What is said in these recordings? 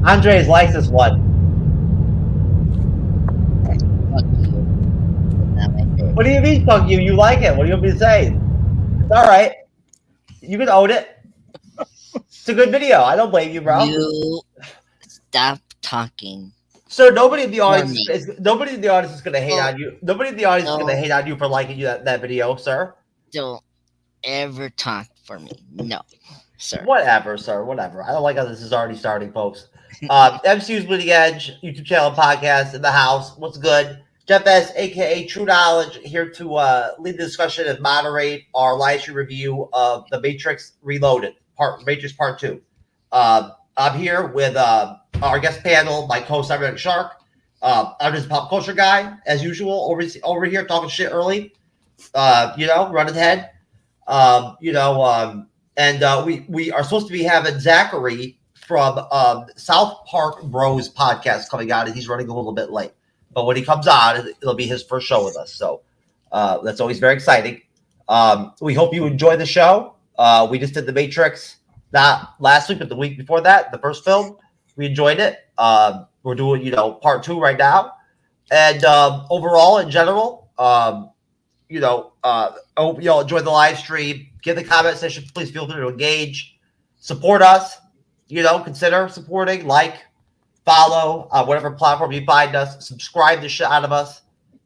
Andres likes this one. What do you mean, fuck you? You like it? What do you want me to say? It's all right. You can own it. It's a good video. I don't blame you, bro. You stop talking. Sir, nobody in the audience is gonna hate on you. Nobody in the audience is gonna hate on you for liking that video, sir. Don't ever talk for me. No, sir. Whatever, sir. Whatever. I don't like how this is already starting, folks. MCU'S Bleeding Edge YouTube channel podcast in the house. What's good? Jeff S, aka TrueKnowledge, here to lead the discussion and moderate our live stream review of the Matrix Reloaded, Matrix Part 2. I'm here with our guest panel, my co-host Cyberneticshark. I'm just a pop culture guy, as usual, over here talking shit early. Running ahead. And we are supposed to be having Zachary from South Park Bros podcast coming out, and he's running a little bit late. But when he comes on, it'll be his first show with us. So that's always very exciting. We hope you enjoy the show. We just did The Matrix, not last week, but the week before that, the first film. We enjoyed it. We're doing, part 2 right now. And overall, in general, I hope you all enjoy the live stream. Get the comment section. Please feel free to engage. Support us. Consider supporting. Follow whatever platform you find us. Subscribe the shit out of us.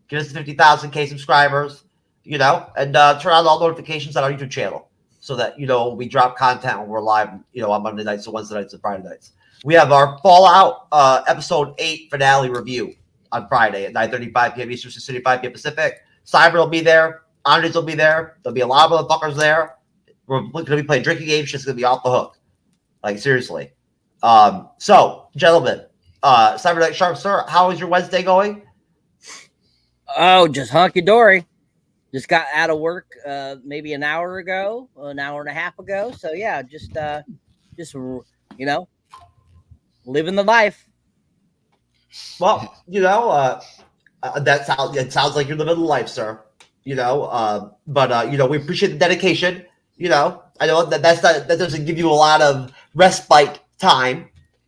Get us to 50,000 subscribers. And turn on all notifications on our YouTube channel so that we drop content when we're live. On Monday nights, and Wednesday nights, and Friday nights. We have our Fallout episode 8 finale review on Friday at 9:35 p.m. Eastern, 6:35 p.m. Pacific. Cyber will be there. Andres will be there. There'll be a lot of motherfuckers there. We're going to be playing drinking games. Just going to be off the hook. Seriously. So, gentlemen, Cyberneticshark, sir, how is your Wednesday going? Oh, just hunky-dory. Just got out of work maybe an hour ago, an hour and a half ago. So, yeah, just living the life. Well, it sounds like you're living the life, sir. But we appreciate the dedication. I know that that doesn't give you a lot of respite time,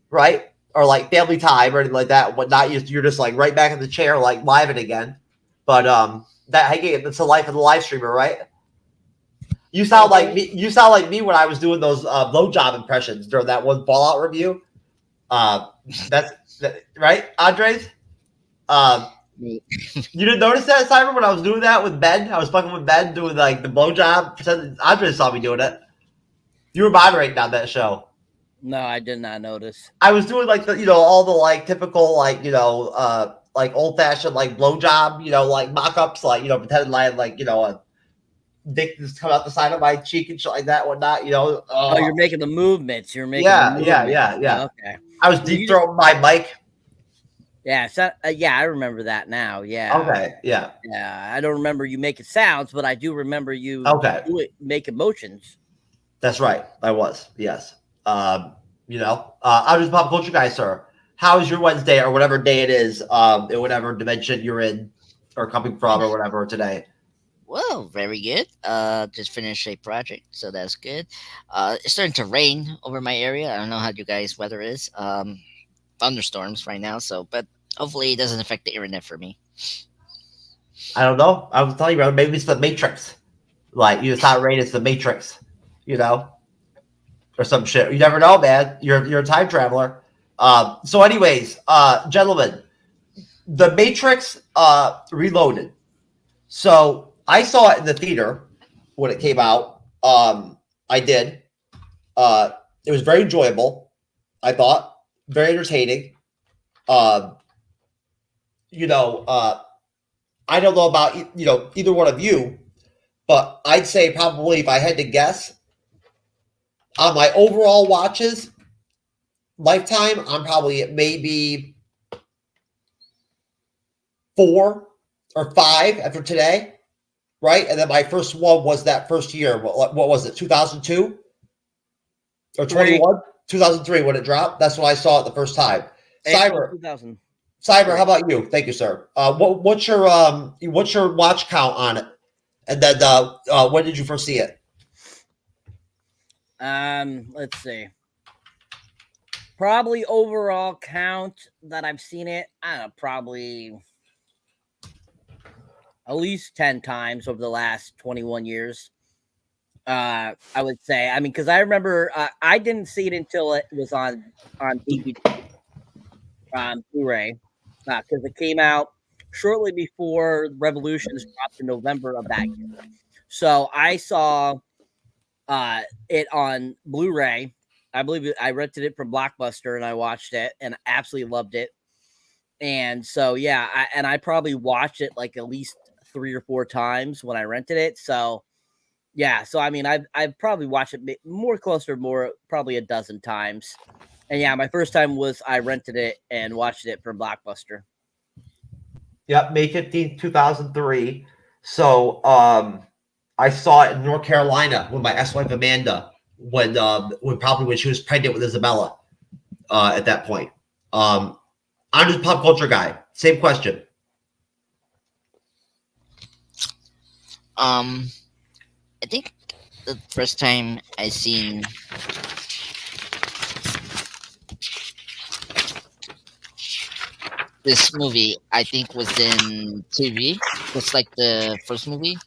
right? Or family time or anything like that. Whatnot. You're just right back in the chair, live it again. But that's the life of the live streamer, right? You sound like me. You sound like me when I was doing those blowjob impressions during that one Fallout review. That's right, Andres. You didn't notice that, Cyber, when I was doing that with Ben? I was fucking with Ben doing the blowjob. Andres saw me doing it. You were moderating on that show. No, I did not notice. I was doing all the typical old fashioned blowjob mock-ups pretending a dick just come out the side of my cheek and shit like that, whatnot. Oh, you're making the movements. You're making yeah. Okay. I was deep throating my mic. Yeah, so I remember that now. Yeah. Okay. Yeah. Yeah, I don't remember you making sounds, but I do remember you making motions. That's right. I was. Yes. I'm just a pop culture guy, sir. How is your Wednesday or whatever day it is, in whatever dimension you're in or coming from or whatever today? Well, very good. Just finished a project, so that's good. It's starting to rain over my area. I don't know how you guys' weather is. Thunderstorms right now, but hopefully it doesn't affect the internet for me. I don't know. I was telling you, brother, maybe it's the Matrix. It's not rain, it's the Matrix, or some shit. You never know, man. You're a time traveler. So anyways, gentlemen, the Matrix Reloaded. So I saw it in the theater when it came out. I did. It was very enjoyable, I thought. Very entertaining. I don't know about either one of you, but I'd say probably if I had to guess on my overall watches lifetime, I'm probably at maybe 4 or 5 after today, right? And then my first one was that first year. What was it? 2002 or 21? 2003 when it dropped. That's when I saw it the first time. Cyber, 2000. Cyber, how about you? Thank you, sir. What's your watch count on it? And then when did you first see it? Let's see. Probably overall count that I've seen it, I don't know, probably at least 10 times over the last 21 years. I would say. I mean, because I remember I didn't see it until it was on DVD, Blu-ray, because it came out shortly before Revolutions dropped in November of that year. So I saw it on Blu-ray. I believe I rented it from Blockbuster and I watched it and absolutely loved it. And so yeah, I probably watched it like at least 3 or 4 times when I rented it. So yeah, so I mean, I've probably watched it more closer, more probably a dozen times. And yeah, my first time was I rented it and watched it from Blockbuster. Yep, May 15th, 2003. So I saw it in North Carolina with my ex-wife Amanda when she was pregnant with Isabella at that point. I'm just a pop culture guy. Same question. I think the first time I seen this movie, I think was in TV, just like the first movie.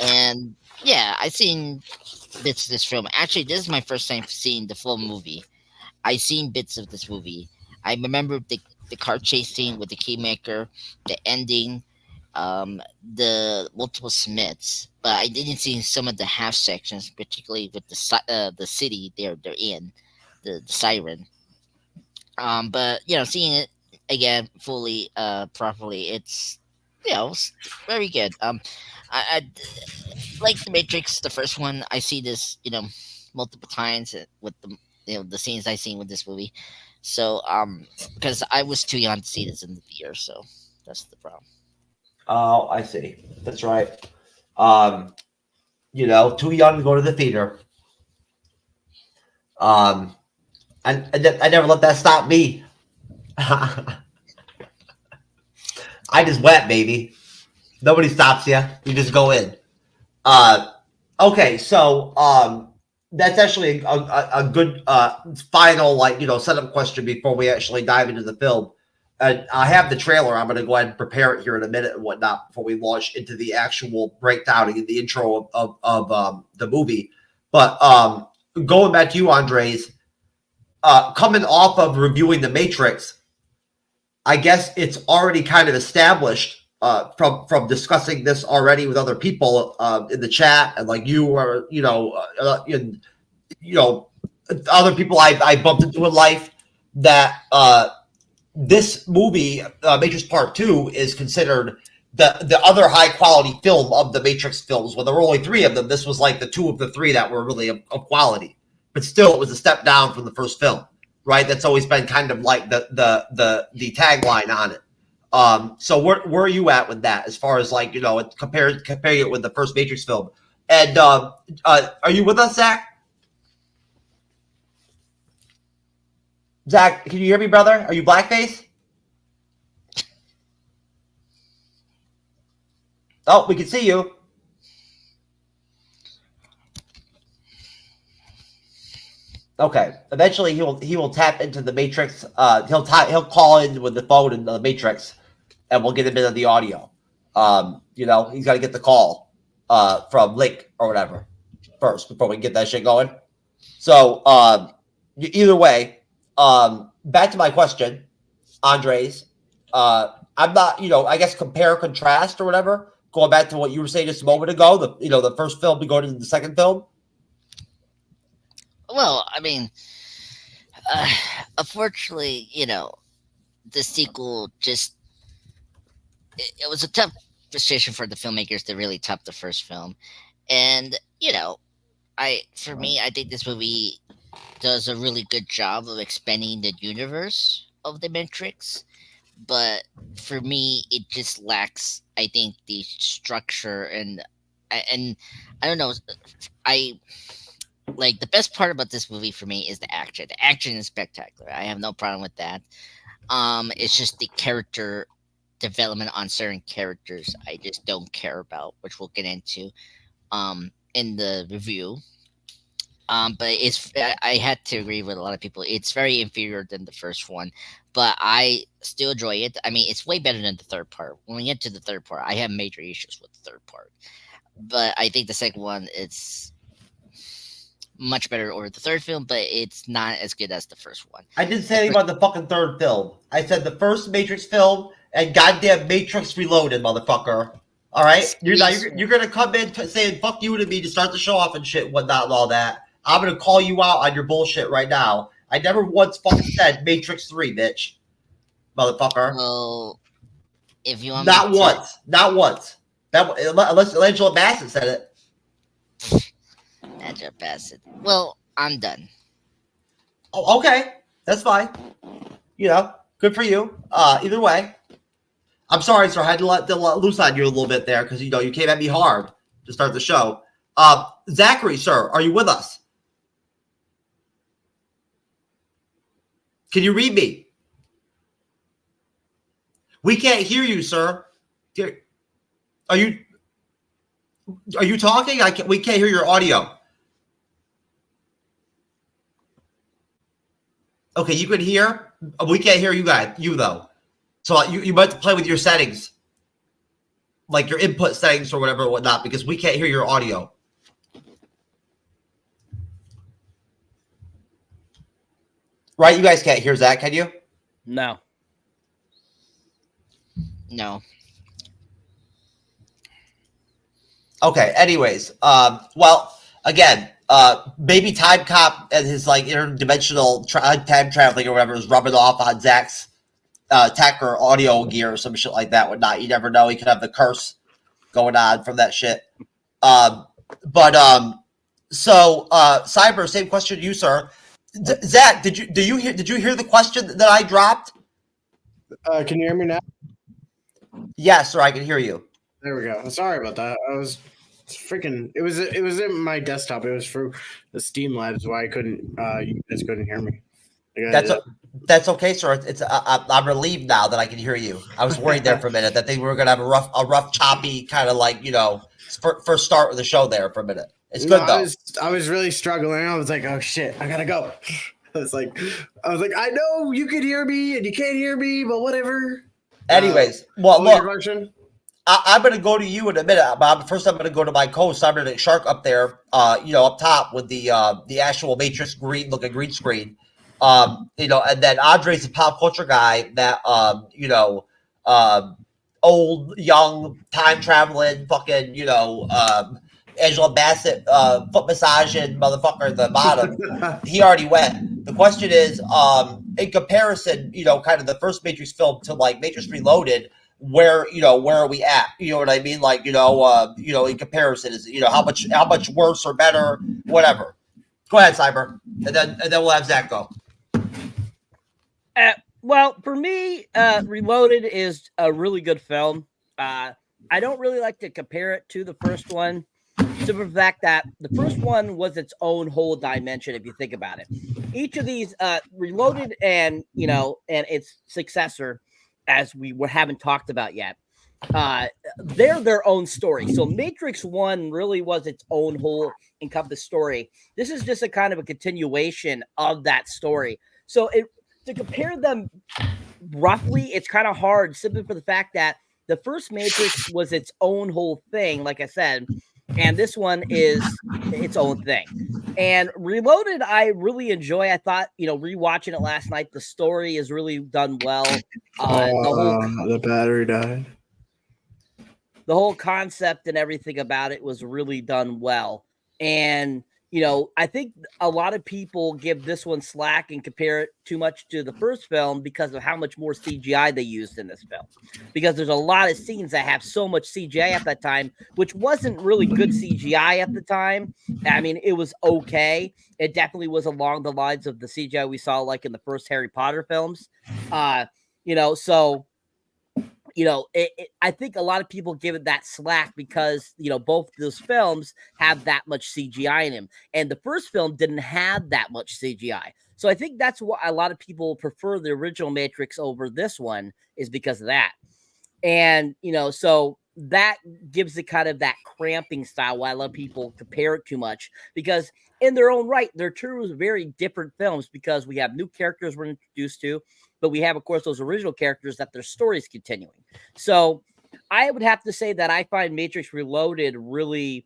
And yeah, I seen bits of this film. Actually, this is my first time seeing the full movie. I seen bits of this movie. I remember the car chase scene with the keymaker, the ending, the multiple Smiths, but I didn't see some of the half sections, particularly with the city they're in, the siren. But seeing it again fully, properly, it's it's very good. I like the Matrix, the first one. I see this multiple times with the scenes I seen with this movie. So because I was too young to see this in the theater, so that's the problem. Oh, I see. That's right. Too young to go to the theater. I never let that stop me. I just went, baby. Nobody stops you. You just go in. Okay, so that's actually a good final setup question before we actually dive into the film. I have the trailer. I'm going to go ahead and prepare it here in a minute and whatnot before we launch into the actual breakdown and the intro of the movie. But going back to you, Andres, coming off of reviewing The Matrix, I guess it's already kind of established from discussing this already with other people in the chat and like you or other people I bumped into in life that this movie Matrix Part 2 is considered the other high quality film of the Matrix films. When there were only 3 of them, this was like the 2 of the 3 that were really of quality, but still it was a step down from the first film, right? That's always been kind of like the tagline on it. So where are you at with that as far as comparing it with the first Matrix film? And are you with us, Zach? Zach, can you hear me, brother? Are you blackface? Oh, we can see you. Okay. Eventually, he will tap into the Matrix. He'll call in with the phone in the Matrix, and we'll get a bit of the audio. He's got to get the call from Link or whatever first before we can get that shit going. So either way, back to my question, Andres. I'm not, I guess compare contrast or whatever. Going back to what you were saying just a moment ago, the first film to go to the second film. Well, I mean, unfortunately, the sequel just it was a tough decision for the filmmakers to really top the first film, and I think this movie does a really good job of expanding the universe of the Matrix, but for me, it just lacks, I think, the structure and I don't know. I like the best part about this movie for me is the action. The action is spectacular. I have no problem with that. It's just the character development on certain characters I just don't care about, which we'll get into in the review. But I had to agree with a lot of people. It's very inferior than the first one, but I still enjoy it. I mean, it's way better than the third part. When we get to the third part, I have major issues with the third part, but I think the second one it's much better, or the third film, but it's not as good as the first one. I didn't say anything about the fucking third film. I said the first Matrix film and goddamn Matrix Reloaded, motherfucker. All right, you're gonna come in saying "fuck you" to me to start the show off and shit, and whatnot, and all that. I'm gonna call you out on your bullshit right now. I never once fucking said Matrix 3, bitch, motherfucker. Well, if you want, not once. That unless Angela Bassett said it. Angela Bassett. Well, I'm done. Oh, okay, that's fine. You know, good for you. Either way. I'm sorry, sir. I had to let loose on you a little bit there because, you know, you came at me hard to start the show. Zachary, sir, are you with us? Can you read me? We can't hear you, sir. Are you talking? We can't hear your audio. Okay, you can hear. We can't hear you guys. You though. So you might have to play with your settings, like your input settings or whatever, whatnot, because we can't hear your audio. Right? You guys can't hear Zach, can you? No. No. Okay. Anyways, well, again, maybe Time Cop and his like interdimensional time traveling or whatever is rubbing off on Zach's tech or audio gear or some shit like that, whatnot. You never know. He could have the curse going on from that shit. So Cyber, same question to you, sir. Zach, did you hear the question that I dropped? Can you hear me now? Yes, sir, I can hear you. There we go. Sorry about that. I was freaking. It was in my desktop. It was for the Steam Labs. Why I couldn't. You guys couldn't hear me. That's okay, sir. I'm relieved now that I can hear you. I was worried there for a minute that they were gonna have a rough, choppy kind of like, you know, first start of the show there for a minute. It's good though. I was really struggling. I was like, oh shit, I gotta go. I was like, I know you could hear me and you can't hear me, but whatever. Anyways, well, look, I'm going to go to you in a minute, Bob. First, I'm going to go to my co-host Cyberneticshark up there, you know, up top with the actual Matrix green screen. You know, and then Andre's a pop culture guy that, you know, old, young, time traveling, fucking, you know, Angela Bassett, foot massaging motherfucker at the bottom. He already went. The question is, in comparison, you know, kind of the first Matrix film to like Matrix Reloaded, where are we at? You know what I mean? Like, you know, in comparison, is, you know, how much worse or better, whatever. Go ahead, Cyber, and then we'll have Zach go. Well, for me, Reloaded is a really good film. I don't really like to compare it to the first one, simply for the fact that the first one was its own whole dimension, if you think about it. Each of these, Reloaded and, you know, and its successor, as we haven't talked about yet, they're their own story. So Matrix 1 really was its own whole encompassed story. This is just a kind of a continuation of that story. So to compare them roughly, it's kind of hard simply for the fact that the first Matrix was its own whole thing, like I said, and this one is its own thing. And Reloaded, I really enjoy. I thought, you know, rewatching it last night, the story is really done well. The battery died. The whole concept and everything about it was really done well. And, you know, I think a lot of people give this one slack and compare it too much to the first film because of how much more CGI they used in this film. Because there's a lot of scenes that have so much CGI at that time, which wasn't really good CGI at the time. I mean, it was okay. It definitely was along the lines of the CGI we saw like in the first Harry Potter films. You know, so... You know, I think a lot of people give it that slack because, you know, both those films have that much CGI in them. And the first film didn't have that much CGI. So I think that's why a lot of people prefer the original Matrix over this one, is because of that. And, you know, so that gives it kind of that cramping style. Why a lot of people compare it too much, because in their own right, they're two very different films, because we have new characters we're introduced to, but we have, of course, those original characters that their story's continuing. So I would have to say that I find Matrix Reloaded really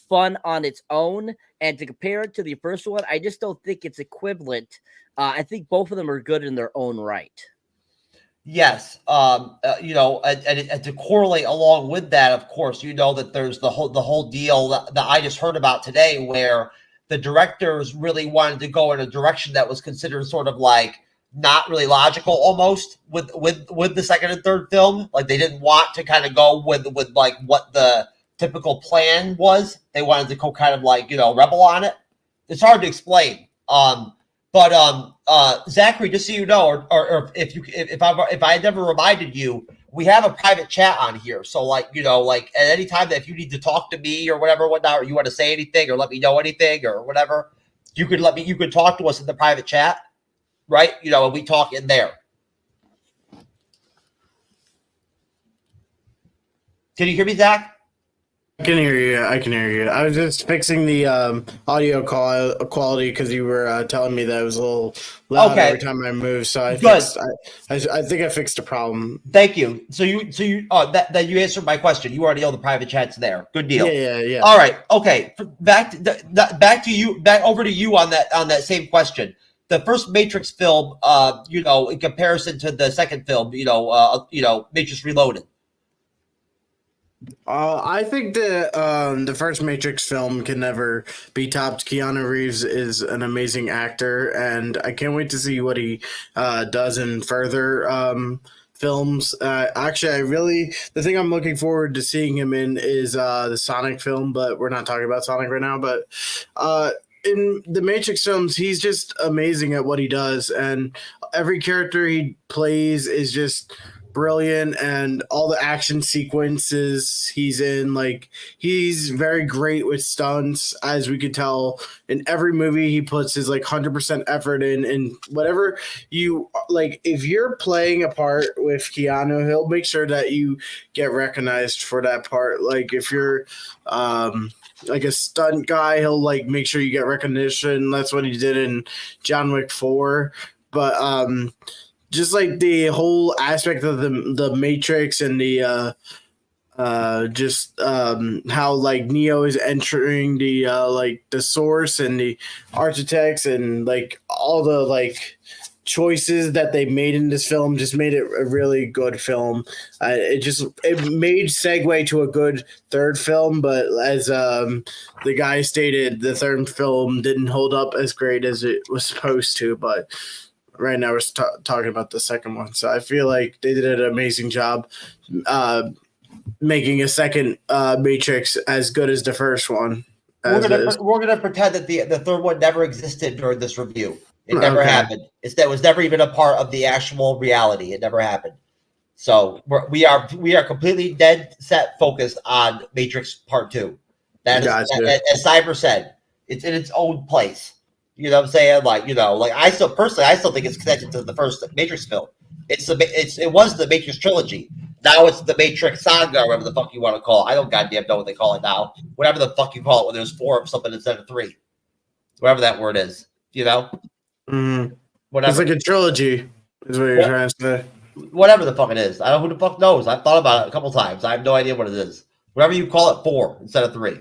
fun on its own, and to compare it to the first one, I just don't think it's equivalent. I think both of them are good in their own right. Yes, you know, and to correlate along with that, of course, you know that there's the whole deal that I just heard about today, where the directors really wanted to go in a direction that was considered sort of like not really logical, almost with the second and third film. Like they didn't want to kind of go with like what the typical plan was. They wanted to go kind of like, you know, rebel on it. It's hard to explain. But Zachary, just so you know, or if I never reminded you, we have a private chat on here. So like, you know, like at any time that if you need to talk to me or whatever, whatnot, or you want to say anything or let me know anything or whatever, you could talk to us in the private chat, right? You know, and we talk in there. Can you hear me, Zach? I can hear you. I was just fixing the audio quality because you were telling me that it was a little loud every time I moved. So I think I fixed the problem. Thank you. So you that you answered my question. You already know the private chat's there. Good deal. Yeah. All right. Okay. Back over to you on that same question. The first Matrix film, you know, in comparison to the second film, you know, Matrix Reloaded. I think the first Matrix film can never be topped. Keanu Reeves is an amazing actor, and I can't wait to see what he does in further films. Actually, the thing I'm looking forward to seeing him in is the Sonic film, but we're not talking about Sonic right now. But in the Matrix films, he's just amazing at what he does, and every character he plays is just brilliant, and all the action sequences he's in, like, he's very great with stunts, as we could tell in every movie he puts his like 100% effort in. And whatever you like, if you're playing a part with Keanu, he'll make sure that you get recognized for that part. Like if you're like a stunt guy, he'll like make sure you get recognition. That's what he did in John Wick 4. But just like the whole aspect of the Matrix and the how like Neo is entering the like the source and the architects and like all the like choices that they made in this film just made it a really good film. It made segue to a good third film, but as the guy stated, the third film didn't hold up as great as it was supposed to. But right now we're talking about the second one, so I feel like they did an amazing job making a second Matrix as good as the first one. We're gonna pretend that the third one never existed during this review. It never happened. That was never even a part of the actual reality. It never happened. So we are completely dead set focused on Matrix Part 2. That is, as Cyber said, it's in its own place. You know what I'm saying? Like, you know, like I still think it's connected to the first Matrix film. It was the Matrix trilogy. Now it's the Matrix Saga, or whatever the fuck you want to call it. I don't goddamn know what they call it now. Whatever the fuck you call it when there's 4 of something instead of 3. Whatever that word is. You know? Mm-hmm. Whatever. It's like a trilogy, is what you're trying to say. Whatever the fuck it is. I don't know who the fuck knows. I've thought about it a couple times. I have no idea what it is. Whatever you call it, 4 instead of 3.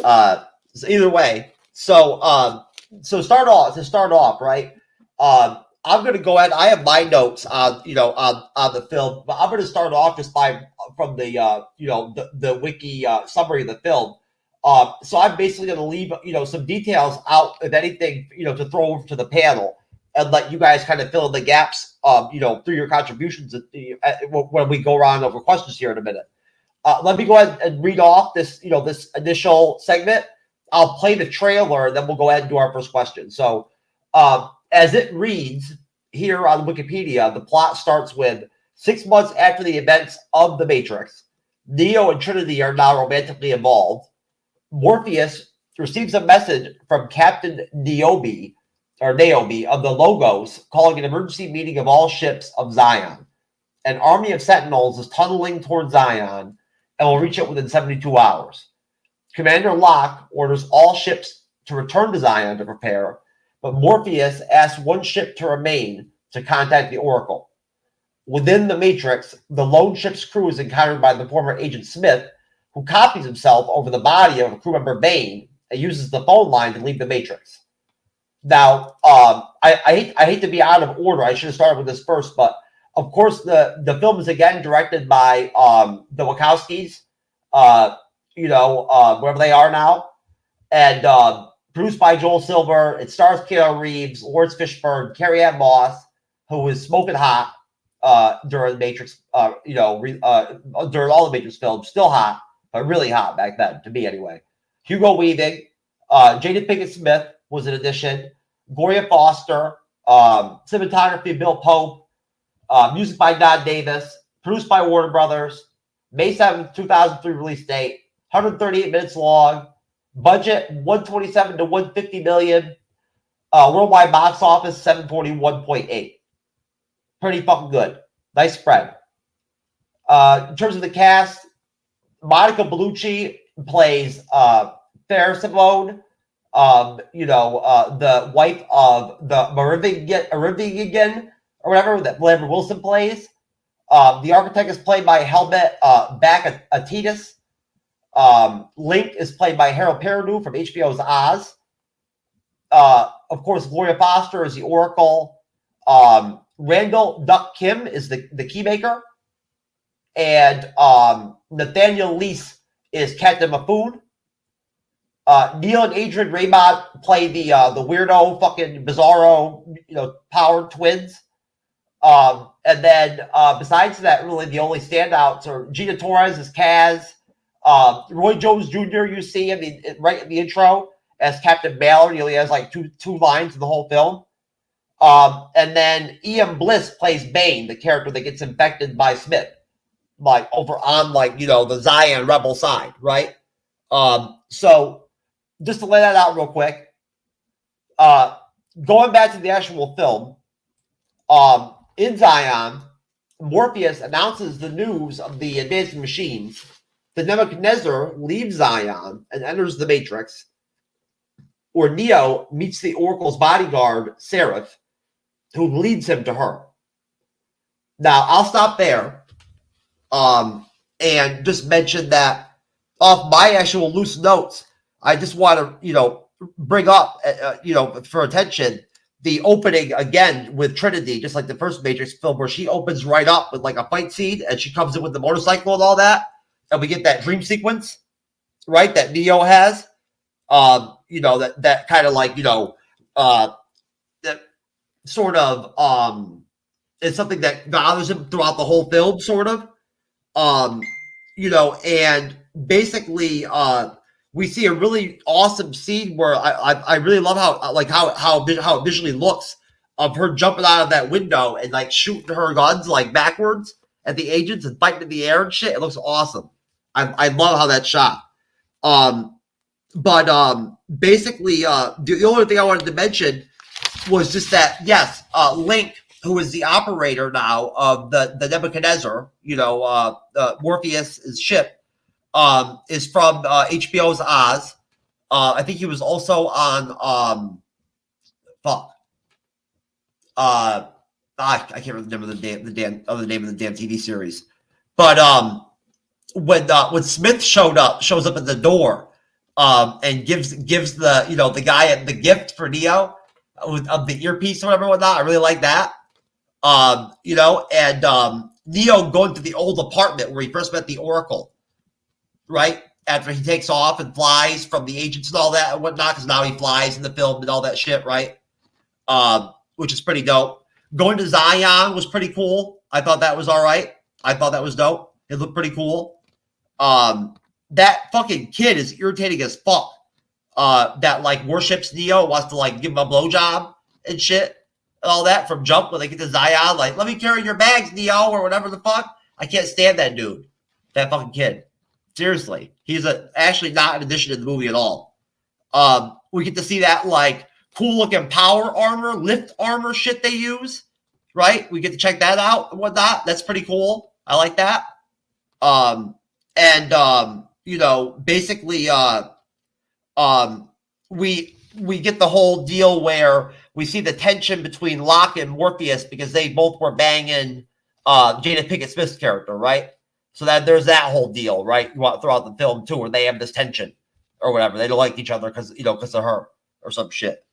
So either way. So start off, right? I'm going to go ahead. I have my notes on the film, but I'm going to start off just from the wiki summary of the film. So I'm basically going to leave some details out, if anything, to throw over to the panel and let you guys kind of fill in the gaps, through your contributions when we go around over questions here in a minute. Let me go ahead and read off this initial segment. I'll play the trailer, and then we'll go ahead and do our first question. So, as it reads here on Wikipedia, the plot starts with 6 months after the events of the Matrix. Neo and Trinity are now romantically involved. Morpheus receives a message from Captain Naomi of the Logos, calling an emergency meeting of all ships of Zion. An army of Sentinels is tunneling towards Zion. and will reach it within 72 hours. Commander Locke orders all ships to return to Zion to prepare, but Morpheus asks one ship to remain to contact the Oracle. Within the Matrix, the lone ship's crew is encountered by the former Agent Smith, who copies himself over the body of a crew member Bane and uses the phone line to leave the Matrix. Now, I hate to be out of order. I should have started with this first, but of course, the film is again directed by the Wachowskis, wherever they are now, and produced by Joel Silver. It stars Keanu Reeves, Lawrence Fishburne, Carrie-Anne Moss, who was smoking hot during the Matrix, during all the Matrix films, still hot, but really hot back then, to me anyway. Hugo Weaving, Jada Pinkett Smith was an addition, Gloria Foster, cinematography Bill Pope, music by Don Davis, produced by Warner Brothers, May 7th, 2003 release date, 138 minutes long, budget 127 to 150 million, worldwide box office 741.8. Pretty fucking good. Nice spread. In terms of the cast, Monica Bellucci plays Farrah Simone, the wife of the Merivian or whatever that Lambert Wilson plays. The architect is played by Helmet Bacatitas. Link is played by Harold Perrineau from HBO's Oz. Of course, Gloria Foster is the Oracle. Randall Duck Kim is the keymaker. And Nathaniel Leese is Captain Mafoon. Neil and Adrian Raymond play the weirdo, fucking bizarro, power twins. And then besides that, really the only standouts are Gina Torres as Kaz, Roy Jones Jr. You see, right in the intro as Captain Mallard. He only has like two lines in the whole film. And then Ian Bliss plays Bane, the character that gets infected by Smith, like over on the Zion rebel side, right? So just to lay that out real quick, going back to the actual film, in Zion, Morpheus announces the news of the advancing machines. The Nebuchadnezzar leaves Zion and enters the Matrix, where Neo meets the Oracle's bodyguard, Seraph, who leads him to her. Now, I'll stop there and just mention that off my actual loose notes, I just want to, bring up, for attention, the opening again with Trinity, just like the first Matrix film, where she opens right up with like a fight scene and she comes in with the motorcycle and all that. And we get that dream sequence, right? That Neo has, that kind of like, that sort of, it's something that bothers him throughout the whole film, sort of, and basically, we see a really awesome scene where I really love how it visually looks of her jumping out of that window and like shooting her guns like backwards at the agents and fighting in the air and shit. It looks awesome. I love how that's shot. Basically, the only thing I wanted to mention was just that, yes, Link, who is the operator now of the Nebuchadnezzar, Morpheus' ship, is from HBO's Oz. I think he was also on I can't remember the name of the damn TV series. But when Smith shows up at the door and gives the guy the gift for Neo of the earpiece or whatever, whatnot, I really like that. And Neo going to the old apartment where he first met the Oracle, right? After he takes off and flies from the agents and all that and whatnot, because now he flies in the film and all that shit, right? Which is pretty dope. Going to Zion was pretty cool. I thought that was all right. I thought that was dope. It looked pretty cool. That fucking kid is irritating as fuck. That like worships Neo, wants to like give him a blowjob and shit and all that from jump when they get to Zion. Like, let me carry your bags, Neo, or whatever the fuck. I can't stand that dude. That fucking kid. Seriously. He's actually not an addition to the movie at all. We get to see that like cool looking power armor, lift armor shit they use, right? We get to check that out and whatnot. That's pretty cool. I like that. and basically, we get the whole deal where we see the tension between Locke and Morpheus because they both were banging Jada Pinkett Smith's character, right? So that there's that whole deal, right? Throughout the film too, where they have this tension or whatever. They don't like each other because of her or some shit.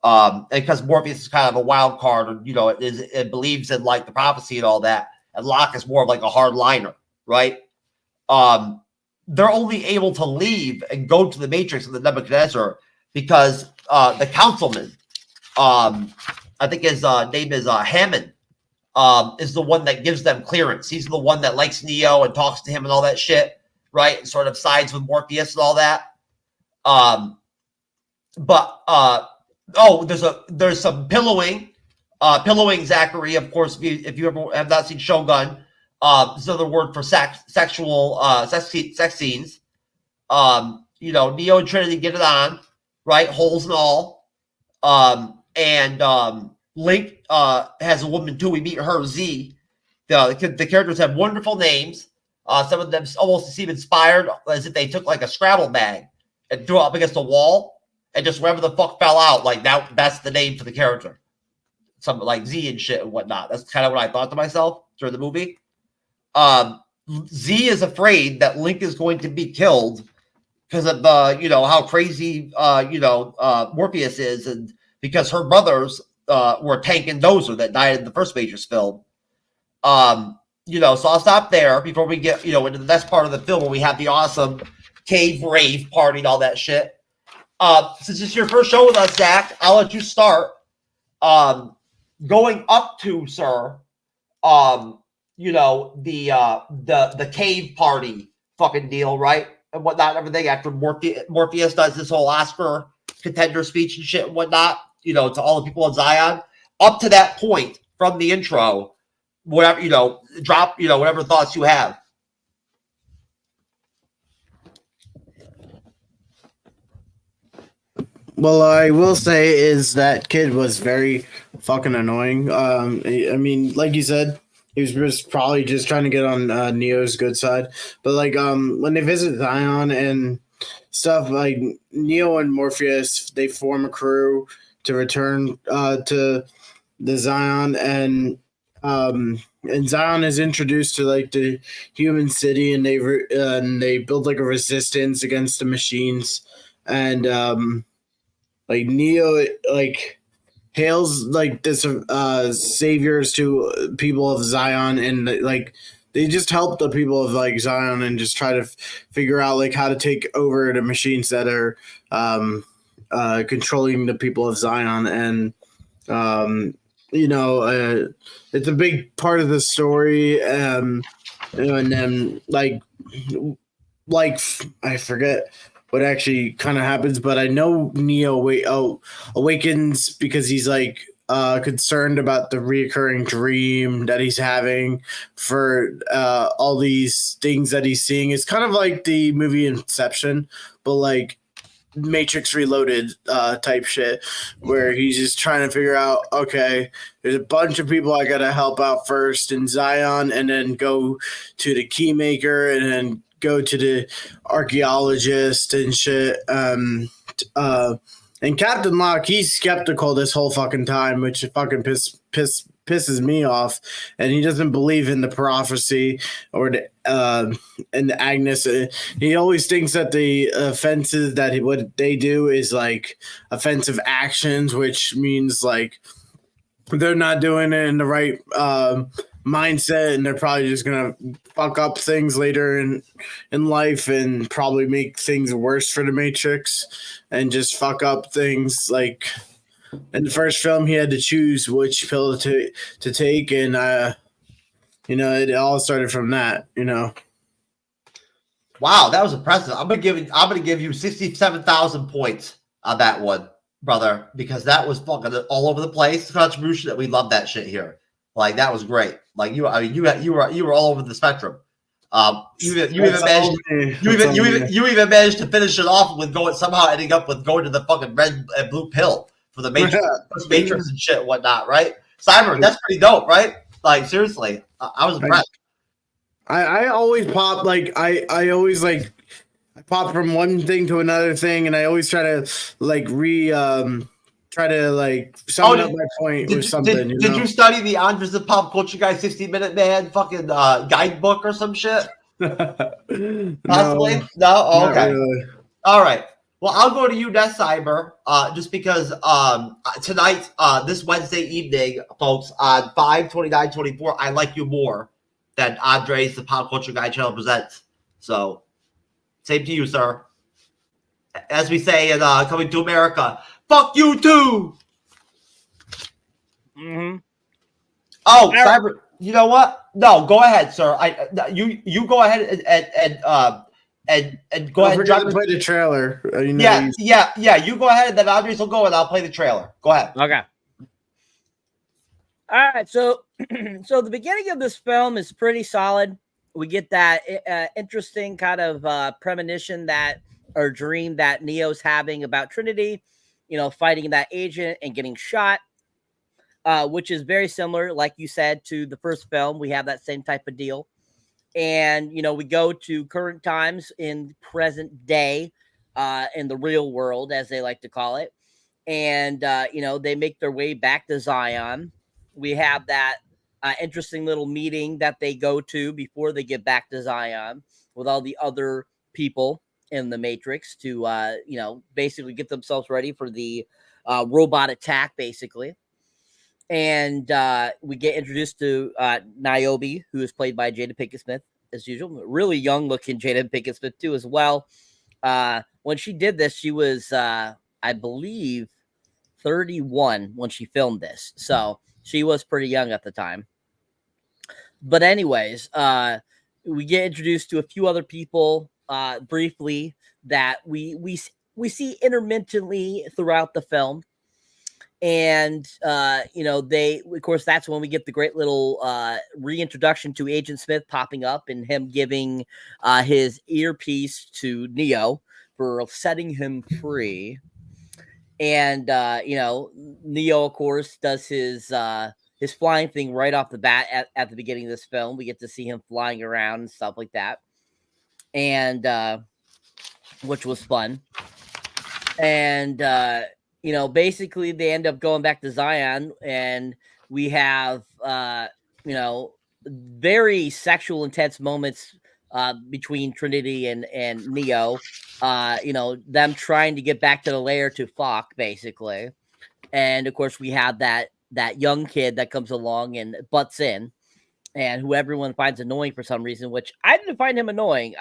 And because Morpheus is kind of a wild card, or it believes in like the prophecy and all that, and Locke is more of like a hard liner, right? They're only able to leave and go to the Matrix and the Nebuchadnezzar because the councilman, I think his name is Hammond, is the one that gives them clearance. He's the one that likes Neo and talks to him and all that shit, right? And sort of sides with Morpheus and all that. There's some pillowing, Zachary. Of course, if you ever have not seen Shogun, this is another word for sexual sex scenes. Neo and Trinity get it on, right? Holes and all. Link has a woman too. We meet her, Z. The characters have wonderful names. Some of them almost seem inspired, as if they took like a Scrabble bag and threw it up against a wall, and just wherever the fuck fell out, like that's the name for the character. Something like Z and shit and whatnot. That's kind of what I thought to myself during the movie. Z is afraid that Link is going to be killed because of how crazy Morpheus is, and because her brothers were Tank and Dozer that died in the first Matrix film. So I'll stop there before we get into the next part of the film where we have the awesome cave rave party and all that shit. Since it's your first show with us, Zach, I'll let you start. Going up to, sir, the cave party fucking deal, right? And whatnot, everything after Morpheus does this whole Oscar contender speech and shit and whatnot, to all the people in Zion. Up to that point from the intro, whatever, drop, whatever thoughts you have. Well, I will say is that kid was very fucking annoying. I mean, like you said, he was just probably just trying to get on Neo's good side. But like, when they visit Zion and stuff, like Neo and Morpheus, they form a crew to return to the Zion, and Zion is introduced to like the human city, and they build like a resistance against the machines, and like Neo like hails like this saviors to people of Zion, and like they just help the people of like Zion and just try to figure out like how to take over the machines that are controlling the people of Zion. And it's a big part of the story, and then like I forget what actually kind of happens, but I know Neo awakens because he's like concerned about the reoccurring dream that he's having for all these things that he's seeing. It's kind of like the movie Inception, but like Matrix Reloaded type shit, where he's just trying to figure out, okay, there's a bunch of people I gotta help out first in Zion, and then go to the Keymaker, and then go to the archaeologist and shit. And Captain Locke, he's skeptical this whole fucking time, which fucking pisses me off. And he doesn't believe in the prophecy or the and the Agnes. He always thinks that the offenses that what they do is like offensive actions, which means like they're not doing it in the right mindset, and they're probably just gonna fuck up things later in life and probably make things worse for the Matrix and just fuck up things. Like in the first film, he had to choose which pill to take, and it all started from that. Wow, that was impressive. I'm gonna give you 67,000 points on that one, brother, because that was fucking all over the place contribution. That we love that shit here. Like that was great. Like you were all over the spectrum. You even managed to finish it off with ending up with going to the fucking red and blue pill for the Matrix and shit and whatnot, right? Cyber, that's pretty dope, right? Like seriously, I was impressed. I always pop like I always like I pop from one thing to another thing, and I always try to like try to like sum up my point with something. Did you study the Andres the Pop Culture Guy 60-minute man fucking guidebook or some shit? Possibly? No? Oh, not okay. really. All right. Well, I'll go to you next, Cyber, just because tonight, this Wednesday evening, folks, on 5/29/24, I Like You More than Andres the Pop Culture Guy channel presents. So, same to you, sir. As we say in Coming to America, fuck you too. Mm-hmm. Oh, Cyber, you know what? No, go ahead, sir. You go ahead and go ahead and drop to play the trailer. Yeah. You go ahead, and then Andres will go, and I'll play the trailer. Go ahead. Okay. All right. So, so the beginning of this film is pretty solid. We get that interesting kind of premonition or dream that Neo's having about Trinity, fighting that agent and getting shot, which is very similar, like you said, to the first film. We have that same type of deal. And, we go to current times in present day, in the real world, as they like to call it. And, they make their way back to Zion. We have that interesting little meeting that they go to before they get back to Zion with all the other people in the Matrix to, basically get themselves ready for the robot attack, basically. And we get introduced to Niobe, who is played by Jada Pinkett Smith, as usual. Really young-looking Jada Pinkett Smith, too, as well. When she did this, she was, I believe, 31 when she filmed this. So she was pretty young at the time. But anyways, we get introduced to a few other people briefly that we see intermittently throughout the film. And, they, of course, that's when we get the great little reintroduction to Agent Smith popping up and him giving his earpiece to Neo for setting him free. And, Neo, of course, does his flying thing right off the bat at the beginning of this film. We get to see him flying around and stuff like that. And, which was fun. And, basically they end up going back to Zion, and we have, very sexual intense moments between Trinity and Neo, them trying to get back to the lair to fuck, basically. And of course we have that young kid that comes along and butts in, and who everyone finds annoying for some reason, which I didn't find him annoying.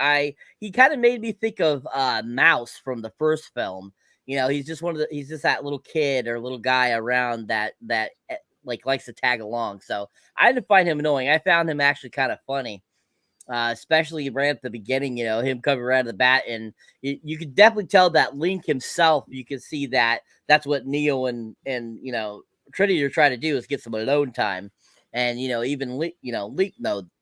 He kind of made me think of Mouse from the first film. He's just he's just that little kid or little guy around that like likes to tag along. So I didn't find him annoying. I found him actually kind of funny, especially right at the beginning. Him coming right out of the bat, and you could definitely tell that Link himself. You can see that that's what Neo and Trinity are trying to do, is get some alone time. And, even Link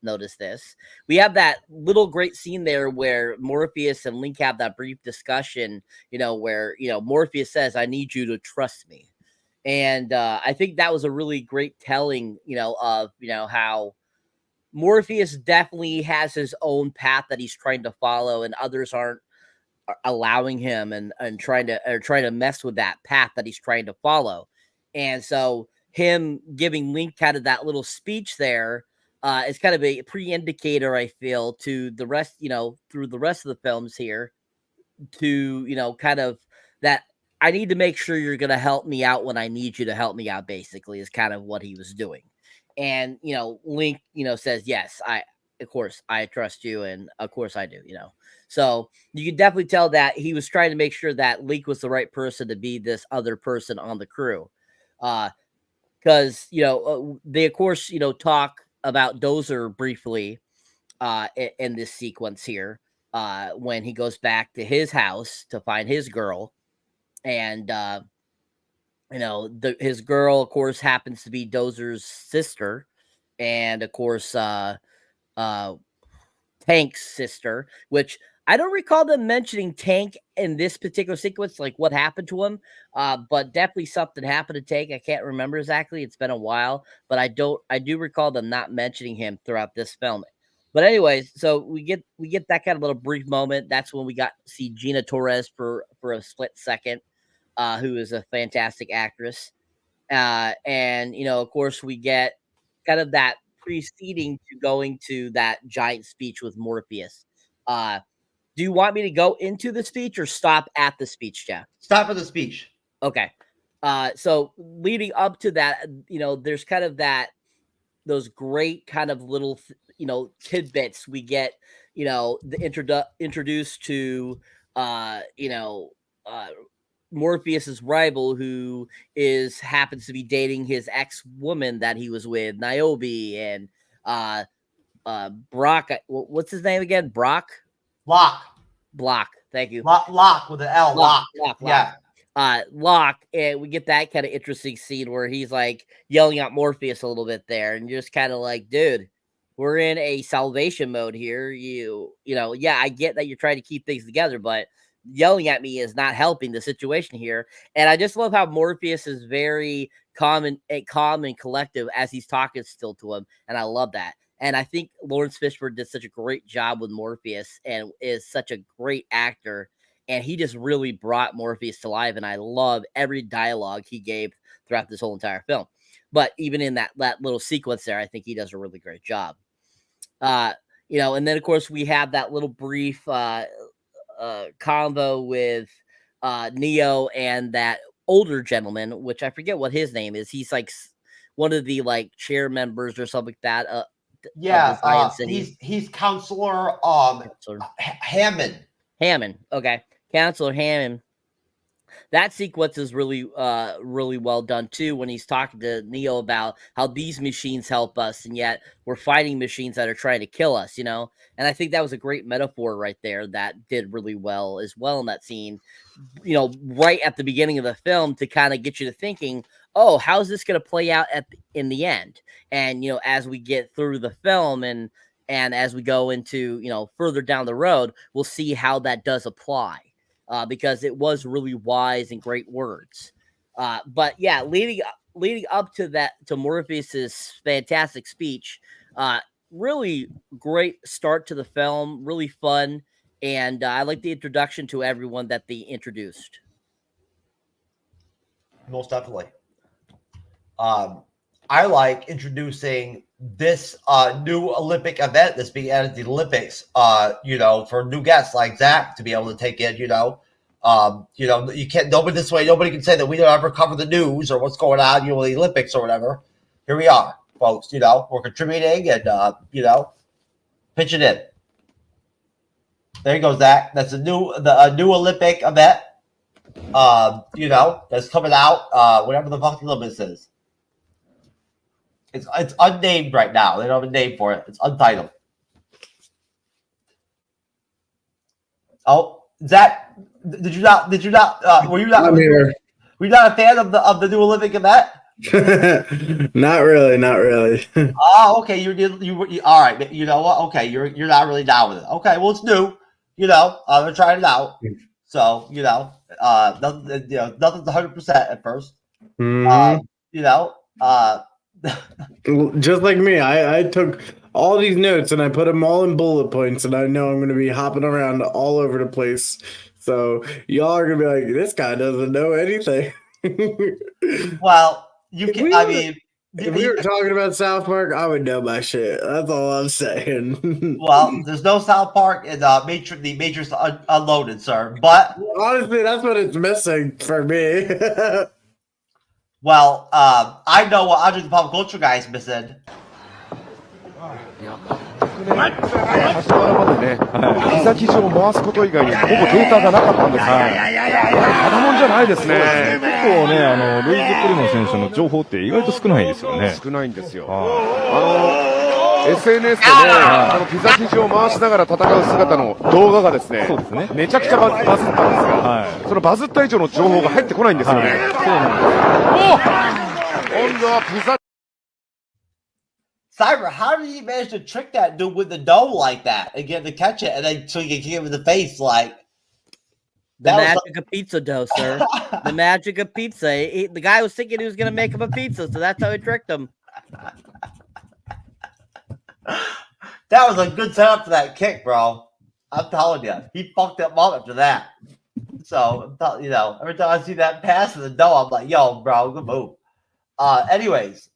noticed this. We have that little great scene there where Morpheus and Link have that brief discussion, where, Morpheus says, "I need you to trust me." And I think that was a really great telling, of, how Morpheus definitely has his own path that he's trying to follow, and others aren't allowing him and trying to mess with that path that he's trying to follow. And so him giving Link kind of that little speech there is kind of a pre-indicator, I feel, to the rest, through the rest of the films here, to, kind of that I need to make sure you're going to help me out when I need you to help me out, basically, is kind of what he was doing. And, Link, says, "Yes, of course, I trust you. And of course I do, So you can definitely tell that he was trying to make sure that Link was the right person to be this other person on the crew. Because, they, of course, talk about Dozer briefly in this sequence here when he goes back to his house to find his girl. And, his girl, of course, happens to be Dozer's sister. And, of course, Tank's sister, which I don't recall them mentioning Tank in this particular sequence, like what happened to him. But definitely something happened to Tank. I can't remember exactly. It's been a while, but I do recall them not mentioning him throughout this film. But anyways, so we get that kind of little brief moment. That's when we got to see Gina Torres for a split second, who is a fantastic actress. And of course, we get kind of that preceding to going to that giant speech with Morpheus. Do you want me to go into the speech or stop at the speech, Jeff? Stop at the speech. Okay. So leading up to that, there's kind of those great kind of little, tidbits we get, introduced to, Morpheus's rival, who happens to be dating his ex-woman that he was with, Niobe, and Brock. What's his name again? Brock? Block. Thank you. Lock with an L. Lock. Yeah. Locke, and we get that kind of interesting scene where he's like yelling at Morpheus a little bit there, and you're just kind of like, dude, we're in a salvation mode here. Yeah, I get that you're trying to keep things together, but yelling at me is not helping the situation here. And I just love how Morpheus is very calm and collective as he's talking still to him, and I love that. And I think Lawrence Fishburne did such a great job with Morpheus and is such a great actor. And he just really brought Morpheus to life. And I love every dialogue he gave throughout this whole entire film. But even in that little sequence there, I think he does a really great job. And then, of course, we have that little brief convo with Neo and that older gentleman, which I forget what his name is. He's like one of the chair members or something like that. He's Counselor Hammond. Okay. Counselor Hammond. That sequence is really well done too, when he's talking to Neo about how these machines help us, and yet we're fighting machines that are trying to kill us, And I think that was a great metaphor right there that did really well as well in that scene, right at the beginning of the film, to kind of get you to thinking, oh, how's this going to play out in the end? And, as we get through the film and as we go into, further down the road, we'll see how that does apply. Because it was really wise and great words. But yeah, leading up to that, to Morpheus's fantastic speech, really great start to the film, really fun. And I like the introduction to everyone that they introduced. Most definitely. I like introducing this new Olympic event that's being added to the Olympics, for new guests like Zach to be able to take in, you can't, nobody can say that we don't ever cover the news or what's going on, the Olympics or whatever. Here we are, folks, we're contributing and, pitching in. There you go, Zach. That's a new Olympic event, that's coming out, whatever the fuck the Olympics is. It's unnamed right now. They don't have a name for it. It's untitled. Oh, Zach, were you not a fan of the new Olympic event? Not really. Oh, okay. You all right. You know what? Okay, you're not really down with it. Okay, well, it's new. They're trying it out. So nothing's 100% at first. Just like me, I took all these notes and I put them all in bullet points, and I know I'm going to be hopping around all over the place. So y'all are going to be like, this guy doesn't know anything. Well, you can. If we were talking about South Park, I would know my shit. That's all I'm saying. Well, there's no South Park in the Matrix Unloaded, sir. But honestly, that's what it's missing for me. Well, I know what Andre the Pop Culture guy is missing. 膝生地を回すこと以外にほぼデータがなかったんですが、ただもんじゃないですね。結構ね、ルイズ・プリモ選手の情報って意外と少ないですよね。少ないんですよ。SNS でね、このピザ生地を回しながら戦う姿の動画がですね、めちゃくちゃバズったんですが、そのバズった以上の情報が入ってこないんですよね。今度はピザ。Cyber, how did he manage to trick that dude with the dough like that and get him to catch it, and then so he can kick him in the face like the magic of pizza dough, sir? The magic of pizza. The guy was thinking he was going to make him a pizza, so that's how he tricked him. That was a good setup for that kick, bro. I'm telling you, he fucked him up after that. So I'm telling you know, every time I see that pass in the dough, I'm like, yo, bro, good move. Anyways,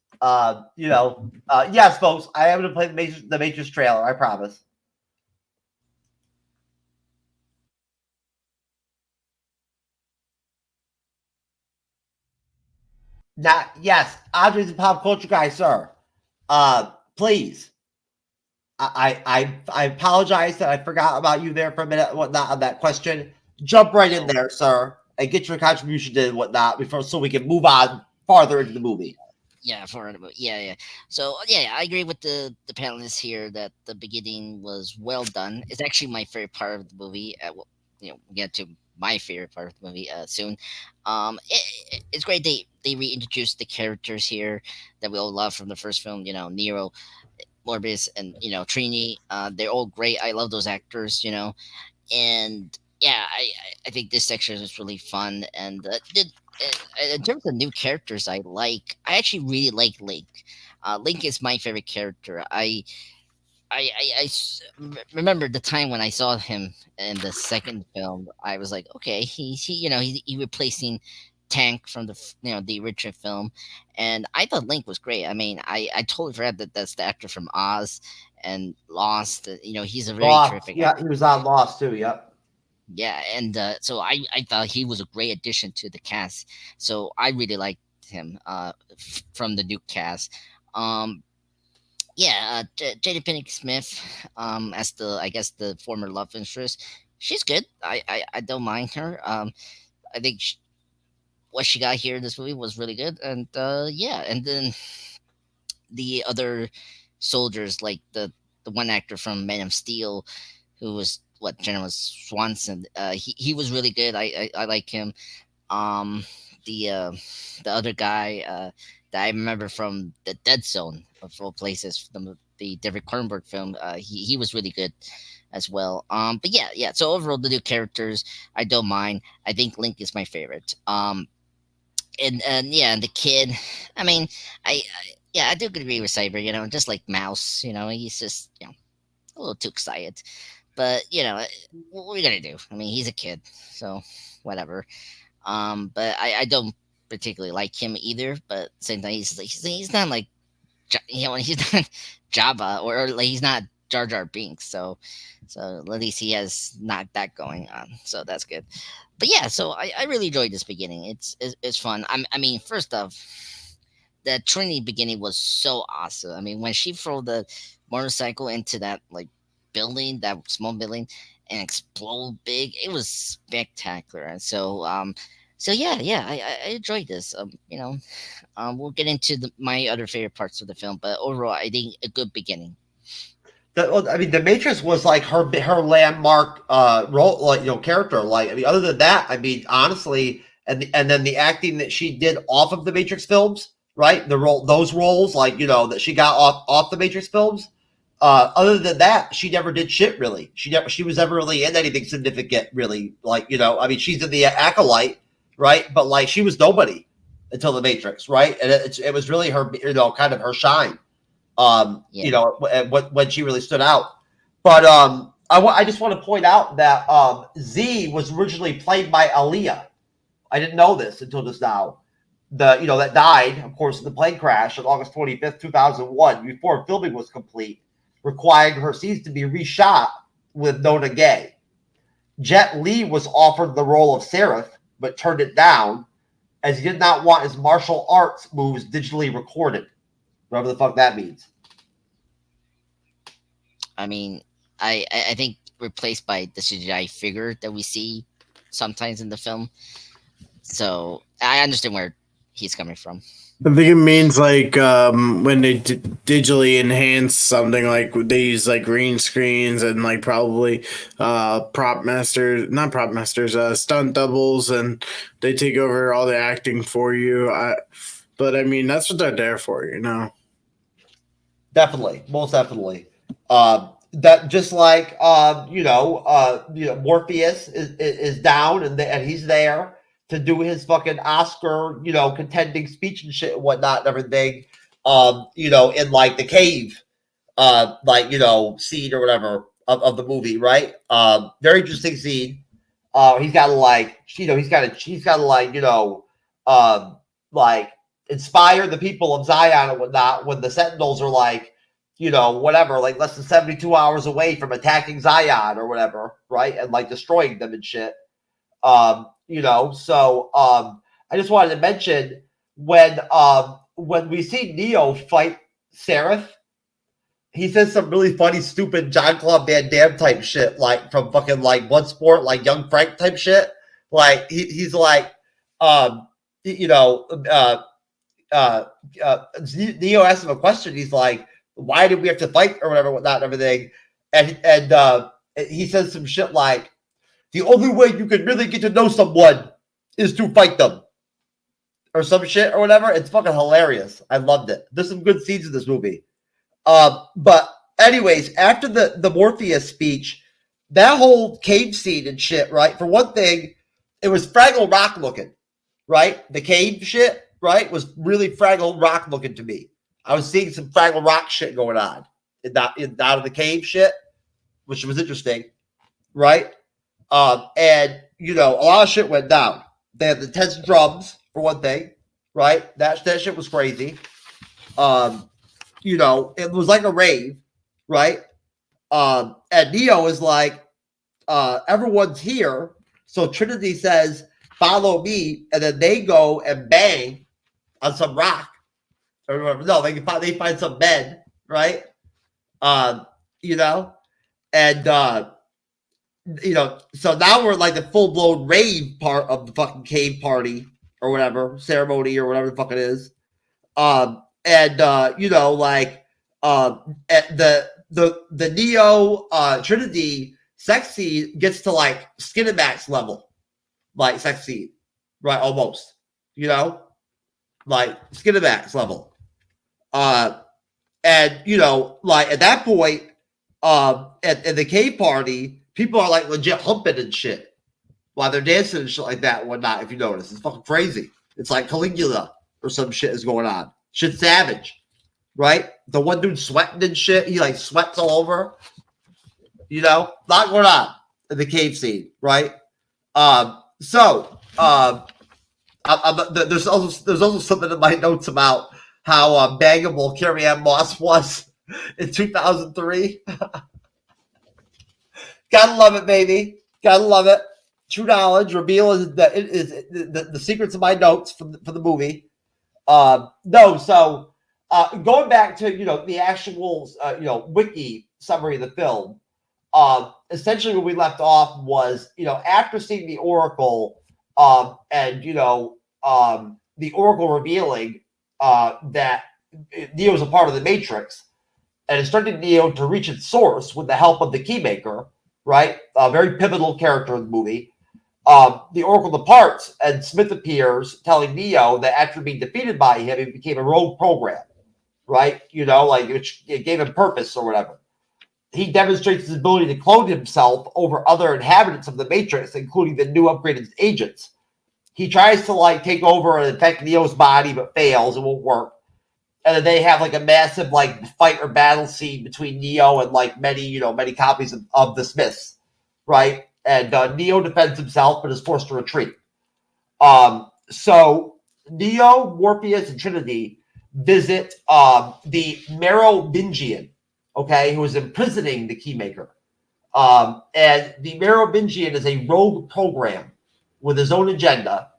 yes, folks, I am gonna play the Matrix trailer. I promise. Now, yes, Andre's a pop culture guy, sir. Please. I apologize that I forgot about you there for a minute and whatnot on that question. Jump right in there, sir, and get your contribution in and whatnot before so we can move on farther into the movie. Yeah, yeah. So yeah, I agree with the panelists here that the beginning was well done. It's actually my favorite part of the movie. We'll get to my favorite part of the movie soon. It's great they reintroduced the characters here that we all love from the first film. You know, Nero, Morbius, and Trini. They're all great. I love those actors. And yeah, I think this section is really fun. And in terms of new characters, I actually really like Link. Link is my favorite character. Remember the time when I saw him in the second film. I was like, okay, he replacing Tank from the original film, and I thought Link was great. I mean, I totally forgot that that's the actor from Oz and Lost. He's a very terrific. Yeah, he was on Lost too. Yep. Yeah, and so I thought he was a great addition to the cast. So I really liked him from the new cast. Jada Pinkett Smith as the former love interest. She's good. I don't mind her. I think what she got here in this movie was really good. And and then the other soldiers, like the one actor from Man of Steel, who was General Swanson. He was really good. I like him. The other guy that I remember from the Dead Zone of all places, from the David Cronenberg film. He was really good as well. But yeah. So overall, the new characters I don't mind. I think Link is my favorite. And the kid. I mean, I do agree with Cyber. Just like Mouse. He's just a little too excited. But what are we gonna do? I mean, he's a kid, so whatever. But I don't particularly like him either. But same time, he's not like he's not Jabba or like he's not Jar Jar Binks. So at least he has not that going on. So that's good. But yeah, so I really enjoyed this beginning. It's fun. I mean, first off, the Trinity beginning was so awesome. I mean, when she threw the motorcycle into that building, that small building, and explode big, it was spectacular. And so I enjoyed this. We'll get into my other favorite parts of the film, but overall I think a good beginning. The Matrix was like her landmark role, character. Other than that, honestly, and then the acting that she did off of the Matrix films, right? Those roles, that she got off the Matrix films. Other than that, she never did shit really. She was never really in anything significant really. She's in the Acolyte, right? But she was nobody until the Matrix, right? And it was really her, kind of her shine. When she really stood out. But I just want to point out that Z was originally played by Aaliyah. I didn't know this until just now. That died, of course, in the plane crash on August 25th, 2001, before filming was complete, requiring her scenes to be reshot with Nona Gay. Jet Li was offered the role of Seraph, but turned it down as he did not want his martial arts moves digitally recorded. Whatever the fuck that means. I mean, I think replaced by the CGI figure that we see sometimes in the film. So I understand where he's coming from. I think it means when they digitally enhance something, they use green screens and probably stunt doubles, and they take over all the acting for you. But that's what they're there for, Definitely, most definitely. That just Morpheus is down and he's there to do his fucking Oscar, contending speech and shit and whatnot and everything, in the cave, scene or whatever of the movie, right? Very interesting scene. He's got to inspire the people of Zion and whatnot when the Sentinels are whatever, like less than 72 hours away from attacking Zion or whatever, right? And like destroying them and shit. I just wanted to mention when we see Neo fight Seraph, he says some really funny, stupid Jean-Claude Van Damme type shit, like from fucking like Bloodsport, like Young Frank type shit. Like he's like, Neo asked him a question. He's like, "Why did we have to fight or whatever, whatnot, and everything?" And he says some shit like, "The only way you can really get to know someone is to fight them," or some shit or whatever. It's fucking hilarious. I loved it. There's some good scenes in this movie. But anyways, after the Morpheus speech, that whole cave scene and shit, right? For one thing, it was Fraggle Rock looking, right? The cave shit, right, was really Fraggle Rock looking to me. I was seeing some Fraggle Rock shit going on out of the cave shit, which was interesting, right? And a lot of shit went down. They had the tense drums for one thing, right? That shit was crazy. It was like a rave, right? And Neo is like, everyone's here. So Trinity says, "Follow me," and then they go and bang on some rock. Or whatever. No, they find some men, right? And so now we're like the full-blown rave part of the fucking cave party or whatever, ceremony or whatever the fuck it is. The Neo Trinity sex scene gets to like Skinemax level, like sex scene, right? Almost, like Skinemax level. At that point, at the cave party, people are like legit humping and shit while they're dancing and shit like that and whatnot. If you notice, it's fucking crazy. It's like Caligula or some shit is going on. Shit's savage, right? The one dude sweating and shit. He like sweats all over. Lot going on in the cave scene, right? There's also something in my notes about how bangable Carrie-Anne Moss was in 2003. Gotta love it, baby. Gotta love it. True knowledge reveal is the secrets of my notes for the movie. Going back to the actual wiki summary of the film. Essentially, where we left off was after seeing the Oracle, and the Oracle revealing that Neo is a part of the Matrix, and instructed Neo to reach its source with the help of the Keymaker, right? A very pivotal character in the movie. The Oracle departs, and Smith appears, telling Neo that after being defeated by him, he became a rogue program, right? Which it gave him purpose or whatever. He demonstrates his ability to clone himself over other inhabitants of the Matrix, including the new upgraded agents. He tries to take over and infect Neo's body, but fails. It won't work. And then they have a massive fight or battle scene between Neo and many copies of the Smiths, right? And Neo defends himself, but is forced to retreat. So Neo, Morpheus, and Trinity visit the Merovingian, okay, who is imprisoning the Keymaker. And the Merovingian is a rogue program with his own agenda,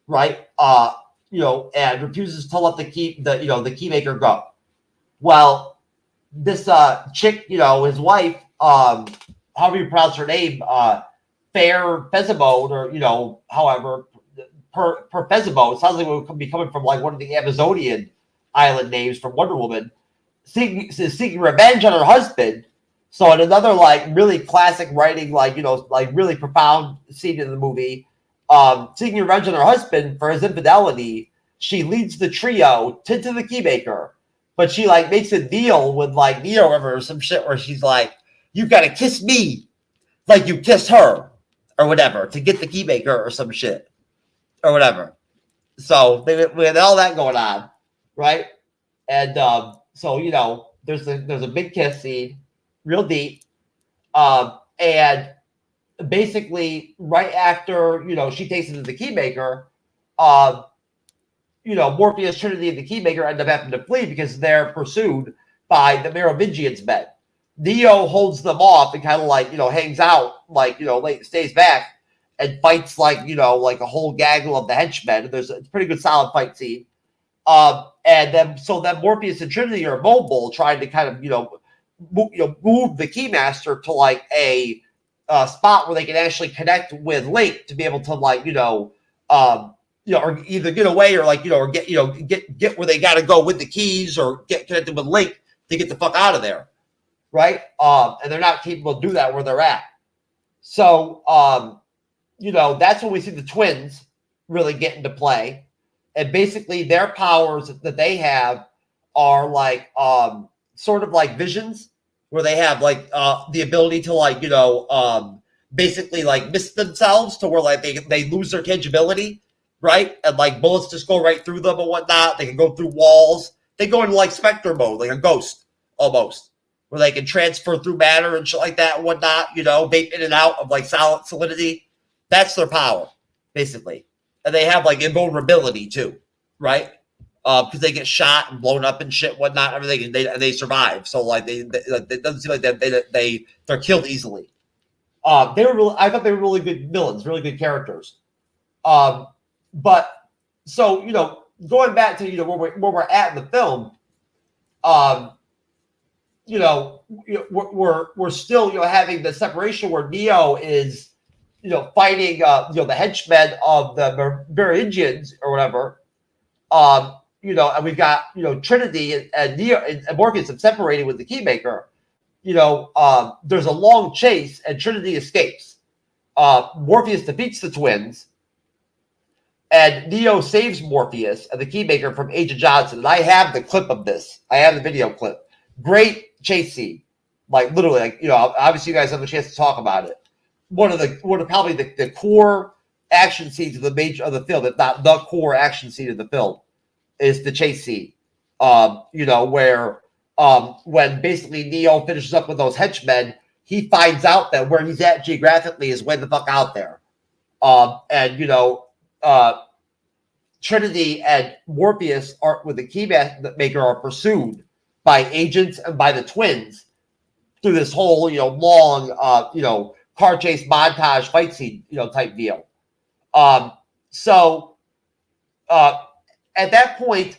right? And refuses to let the Keymaker go. Well, this chick, his wife, however you pronounce her name, Fair Fezimode, or however, per Fezimode, sounds like it could be coming from one of the Amazonian island names from Wonder Woman, seeking revenge on her husband. So in another really classic writing, really profound scene in the movie, seeking revenge on her husband for his infidelity, she leads the trio to the Keymaker, but she makes a deal with Neo or some shit where she's like, "You gotta kiss me like you kissed her," or whatever, to get the Keymaker or some shit or whatever. So we had all that going on, right? And so there's a big kiss scene, real deep, and basically right after she takes it to the Keymaker, Morpheus, Trinity, and the Keymaker end up having to flee because they're pursued by the Merovingians' men. Neo holds them off and kind of hangs out, stays back and fights like a whole gaggle of the henchmen. There's a pretty good solid fight scene. And then Morpheus and Trinity are mobile, trying to kind of move the Keymaster to like a spot where they can actually connect with Link to be able to or either get away or or get where they got to go with the keys, or get connected with Link to get the fuck out of there, right? And they're not capable of do that where they're at. So that's when we see the twins really get into play, and basically their powers that they have are like sort of like visions, where they have the ability to basically mist themselves to where they lose their tangibility. Right? And bullets just go right through them and whatnot. They can go through walls. They go into Spectre mode, like a ghost almost, where they can transfer through matter and shit like that and whatnot, vape in and out of solid solidity. That's their power, basically. And they have invulnerability too, right? Because they get shot and blown up and shit, whatnot, everything, and they survive. So it doesn't seem like they're killed easily. I thought they were really good villains, really good characters. But so going back to where we're at in the film, we're still having the separation where Neo is fighting the henchmen of the Merovingians or whatever, and we've got Trinity and Neo and Morpheus have separated with the Keymaker. There's a long chase and Trinity escapes. Morpheus defeats the twins. And Neo saves Morpheus and the Keymaker from Agent Johnson. And I have the clip of this. I have the video clip. Great chase scene. Literally, obviously you guys have a chance to talk about it. One of probably the core action scenes of the film, if not the core action scene of the film, is the chase scene. Where when basically Neo finishes up with those henchmen, he finds out that where he's at geographically is way the fuck out there. Trinity and Morpheus are with the Keymaker are pursued by agents and by the twins through this whole long car chase montage fight scene type deal. So at that point,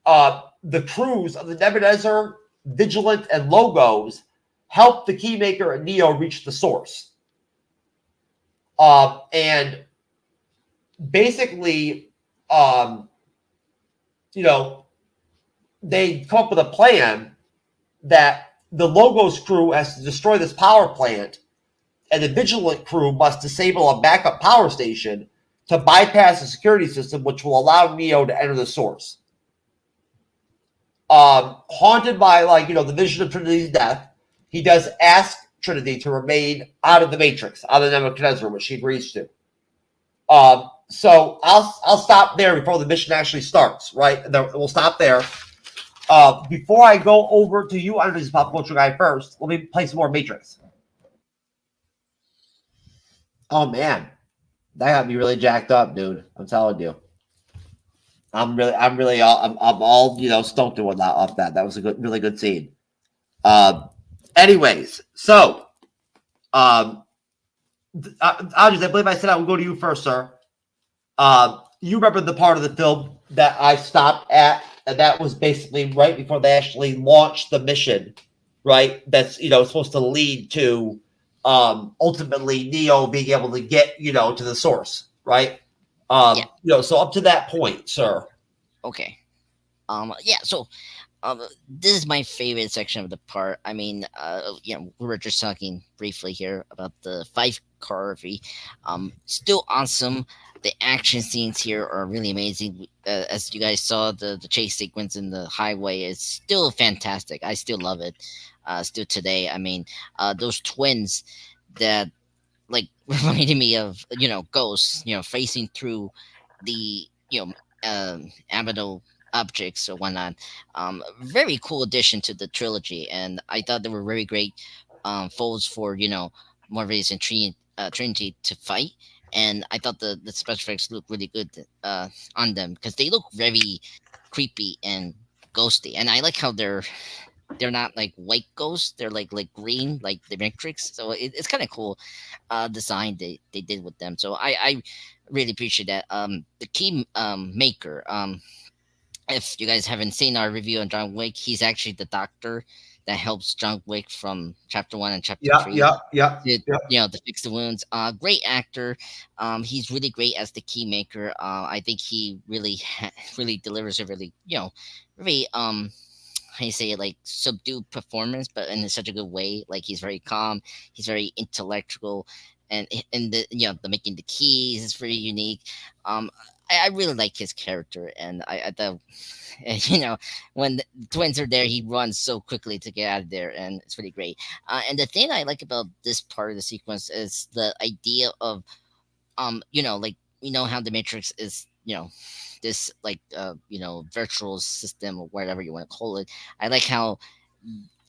the crews of the Nebuchadnezzar, Vigilant, and Logos help the Keymaker and Neo reach the source. And basically, they come up with a plan that the Logos crew has to destroy this power plant, and the Vigilant crew must disable a backup power station to bypass the security system, which will allow Neo to enter the source. Haunted by the vision of Trinity's death, he does ask Trinity to remain out of the Matrix, out of the Nebuchadnezzar, which she agrees to. So I'll stop there before the mission actually starts, right? We'll stop there. Before I go over to you, Under this Pop Culture Guy first, let me play some more Matrix. Oh man, that got me really jacked up, dude. I'm telling you. I'm all stoked and whatnot off that. That was a really good scene. Anyways, so Andres, I believe I said I would go to you first, sir. You remember the part of the film that I stopped at, and that was basically right before they actually launched the mission, right? That's supposed to lead to ultimately Neo being able to get to the source, right? So up to that point, sir. Okay. So this is my favorite section of the part. I mean, we were just talking briefly here about the 5-car RV. Still awesome. The action scenes here are really amazing. As you guys saw, the chase sequence in the highway is still fantastic. I still love it. Still today. I mean, those twins that reminded me of ghosts. Facing through the Abaddon objects or whatnot. Very cool addition to the trilogy, and I thought they were very great foes for Morpheus and Trinity to fight. And I thought the special effects looked really good on them because they look very creepy and ghosty. And I like how they're not like white ghosts; they're like green, like the Matrix. So it's kind of cool design they did with them. So I really appreciate that. The key maker. If you guys haven't seen our review on John Wick, he's actually the doctor that helps John Wick from chapter 1 and chapter Yeah, 3. yeah, yeah, yeah. To fix the wounds. Great actor. He's really great as the key maker. I think he really really delivers a really very how you say it, like subdued performance, but in such a good way. Like he's very calm, he's very intellectual, and the the making the keys is very unique. I really like his character, and I thought when the twins are there, he runs so quickly to get out of there, and it's really great. And the thing I like about this part of the sequence is the idea of like how the Matrix is this like virtual system or whatever you want to call it. I like how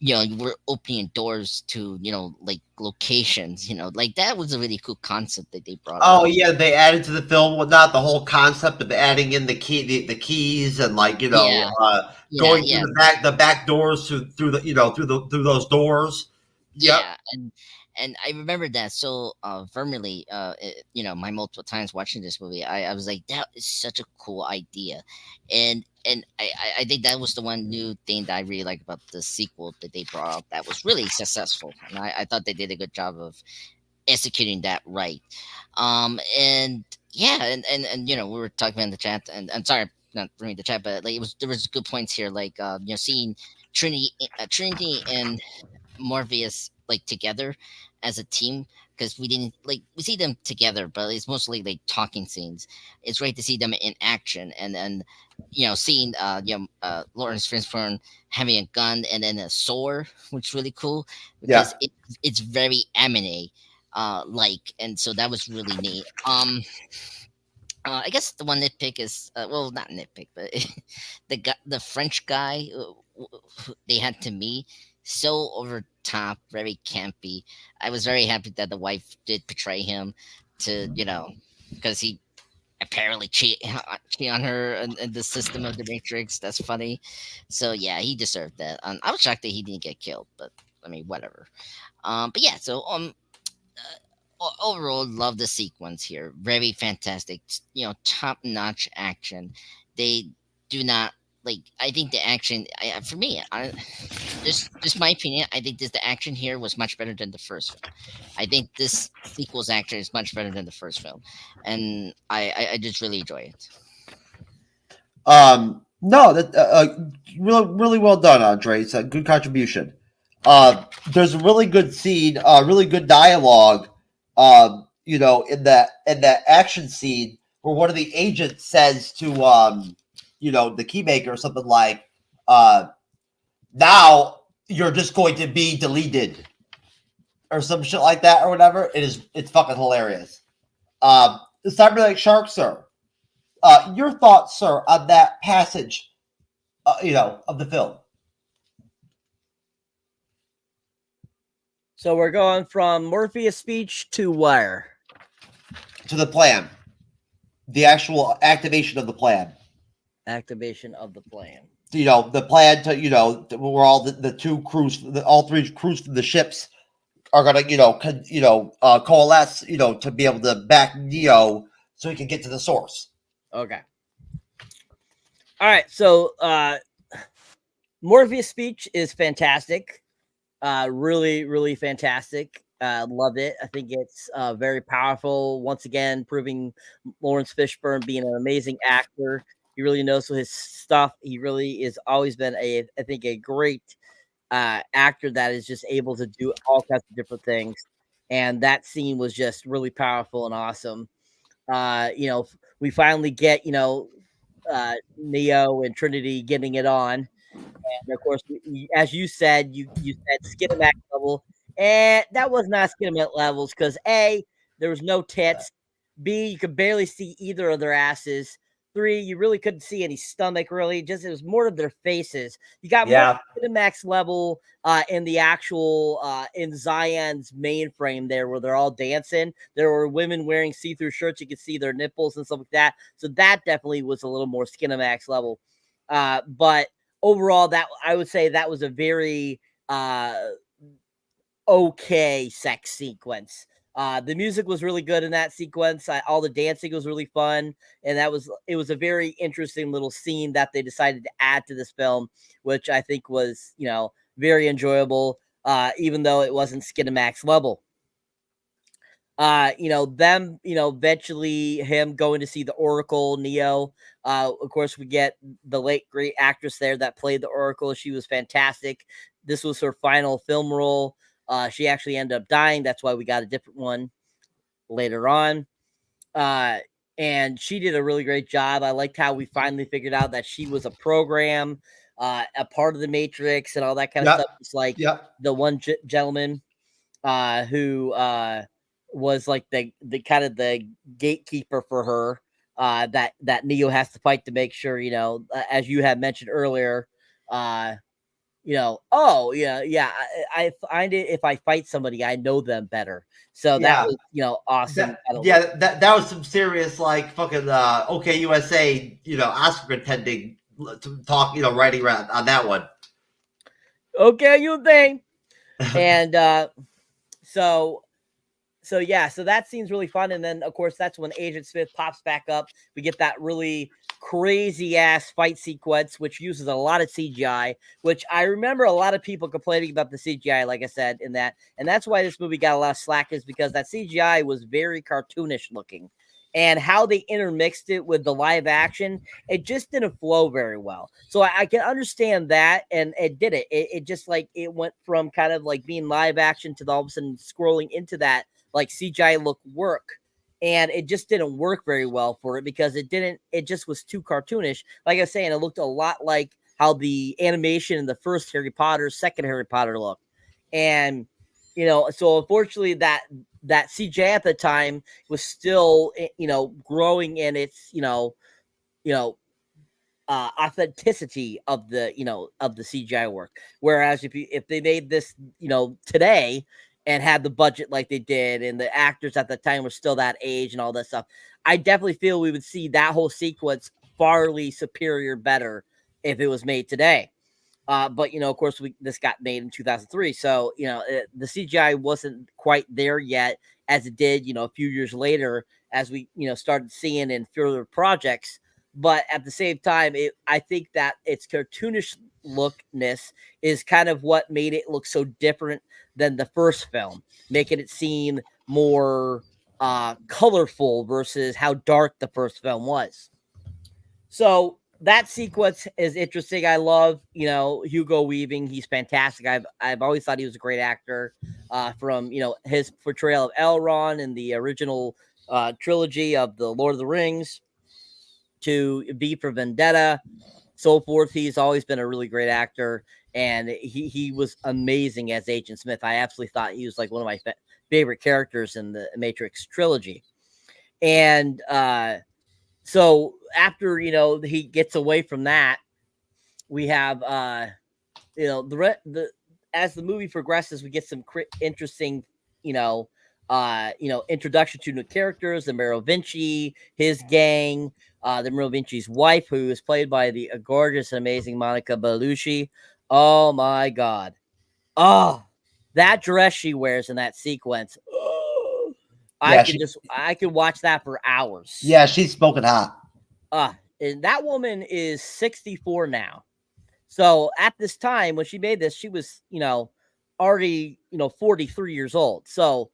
we're opening doors to like locations, like that was a really cool concept that they brought Oh up. yeah, they added to the film, not the whole concept of adding in the keys and like Yeah, going yeah, through the back doors through the through those doors. Yep. yeah. And I remember that so firmly my multiple times watching this movie. I was like, that is such a cool idea. And I think that was the one new thing that I really like about the sequel that they brought up that was really successful, and I thought they did a good job of executing that right. And yeah, and we were talking about in the chat, and I'm sorry, not reading the chat, but like there was good points here, like seeing Trinity and Morpheus like together as a team, because we didn't like we see them together, but it's mostly like talking scenes. It's great to see them in action, and then seeing Lawrence Fishburne having a gun and then a sword, which is really cool Yeah. because it's very anime like, and so that was really neat. I guess the one nitpick is well, not nitpick, but the French guy they had to me so over top, very campy. I was very happy that the wife did betray him to because he apparently cheat on her in the system of the Matrix. That's funny. So yeah, he deserved that. I was shocked that he didn't get killed, but I mean whatever. But yeah, so overall love the sequence here, very fantastic, top notch action. They do not like, I think the action for me, just my opinion, I think the action here was much better than the first film. I think this sequel's action is much better than the first film, and I just really enjoy it. No, that really really well done, Andre. It's a good contribution. There's a really good scene, really good dialogue. In that action scene where one of the agents says to the keymaker or something like, "Now you're just going to be deleted," or some shit like that, or whatever. It's fucking hilarious. Cyberneticshark, sir. Your thoughts, sir, on that passage, of the film. So we're going from Morpheus speech to where? To the plan. The actual activation of the plan. Activation of the plan. The plan to, where all the two crews, all three crews from the ships are going to, coalesce, to be able to back Neo so he can get to the source. Okay. All right. So Morpheus' speech is fantastic. Really, really fantastic. Love it. I think it's very powerful. Once again, proving Lawrence Fishburne being an amazing actor. He really knows his stuff. He really is always been I think a great actor that is just able to do all kinds of different things. And that scene was just really powerful and awesome. We finally get, Neo and Trinity getting it on. And of course, as you said, you said Skinemax level. And that was not Skinemax levels because A, there was no tits. B, you could barely see either of their asses. 3, you really couldn't see any stomach, really. Just it was more of their faces. You got Yeah. more Cinemax level in the actual in Zion's mainframe there, where they're all dancing. There were women wearing see-through shirts. You could see their nipples and stuff like that. So that definitely was a little more Cinemax level. But overall, that I would say that was a very okay sex sequence. The music was really good in that sequence. All the dancing was really fun, and it was a very interesting little scene that they decided to add to this film, which I think was very enjoyable, even though it wasn't Skinamax level. Eventually him going to see the Oracle, Neo. Of course, we get the late great actress there that played the Oracle. She was fantastic. This was her final film role. She actually ended up dying. That's why we got a different one later on. And she did a really great job. I liked how we finally figured out that she was a program, a part of the Matrix and all that kind of stuff. It's like the one gentleman who was like the kind of the gatekeeper for her that Neo has to fight to make sure, as you had mentioned earlier, I find it if I fight somebody, I know them better. So that was, awesome. That was some serious, like, fucking, OK USA, Oscar contending talk, writing around on that one. Okay, you think. And so that seems really fun. And then, of course, that's when Agent Smith pops back up. We get that really crazy ass fight sequence, which uses a lot of CGI, which I remember a lot of people complaining about the CGI, like I said, in that. And that's why this movie got a lot of slack, is because that CGI was very cartoonish looking. And how they intermixed it with the live action, it just didn't flow very well. So I can understand that, and it did it. It just like it went from kind of like being live action to all of a sudden scrolling into that like CGI look work, and it just didn't work very well for it because it just was too cartoonish. Like I was saying, it looked a lot like how the animation in the first Harry Potter, second Harry Potter looked. And so unfortunately that CGI at the time was still growing in its authenticity of the CGI work. Whereas if they made this today and had the budget like they did, and the actors at the time were still that age and all that stuff, I definitely feel we would see that whole sequence farly superior better if it was made today. But of course, this got made in 2003, so the CGI wasn't quite there yet, as it did a few years later as we started seeing in further projects. But at the same time, I think that its cartoonish lookness is kind of what made it look so different than the first film, making it seem more colorful versus how dark the first film was. So that sequence is interesting. I love, Hugo Weaving. He's fantastic. I've always thought he was a great actor from, his portrayal of Elrond in the original trilogy of the Lord of the Rings to V for Vendetta, so forth. He's always been a really great actor, and he was amazing as Agent Smith. I absolutely thought he was like one of my favorite characters in the Matrix trilogy. And so after he gets away from that, we have as the movie progresses, we get some interesting introduction to new characters, the Merovinci, his gang, the Merovinci's wife, who is played by the gorgeous and amazing Monica Bellucci. Oh my God. Oh, that dress she wears in that sequence. I could watch that for hours. Yeah, she's smoking hot. And that woman is 64 now. So at this time when she made this, she was, already, 43 years old. So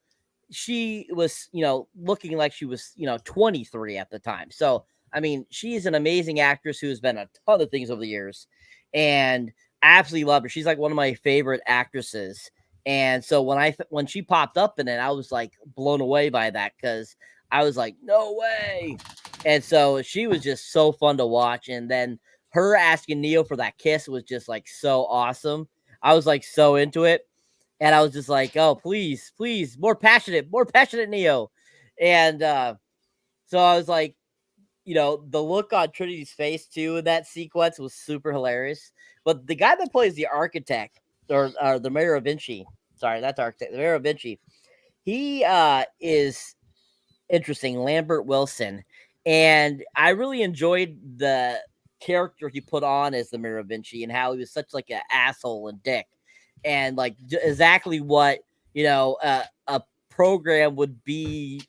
she was, looking like she was, 23 at the time. So, I mean, she's an amazing actress who's been a ton of things over the years, and I absolutely love her. She's like one of my favorite actresses. And so when she popped up in it, I was like blown away by that, because I was like, no way. And so she was just so fun to watch. And then her asking Neo for that kiss was just like so awesome. I was like so into it. And I was just like, oh, please, more passionate Neo. And so I was like, the look on Trinity's face too in that sequence was super hilarious. But the guy that plays the architect or the Mayor of Vinci, sorry, that's architect, the Mayor of Vinci, he is interesting, Lambert Wilson, and I really enjoyed the character he put on as the Mayor of Vinci and how he was such like an asshole and dick, and like exactly what a program would be,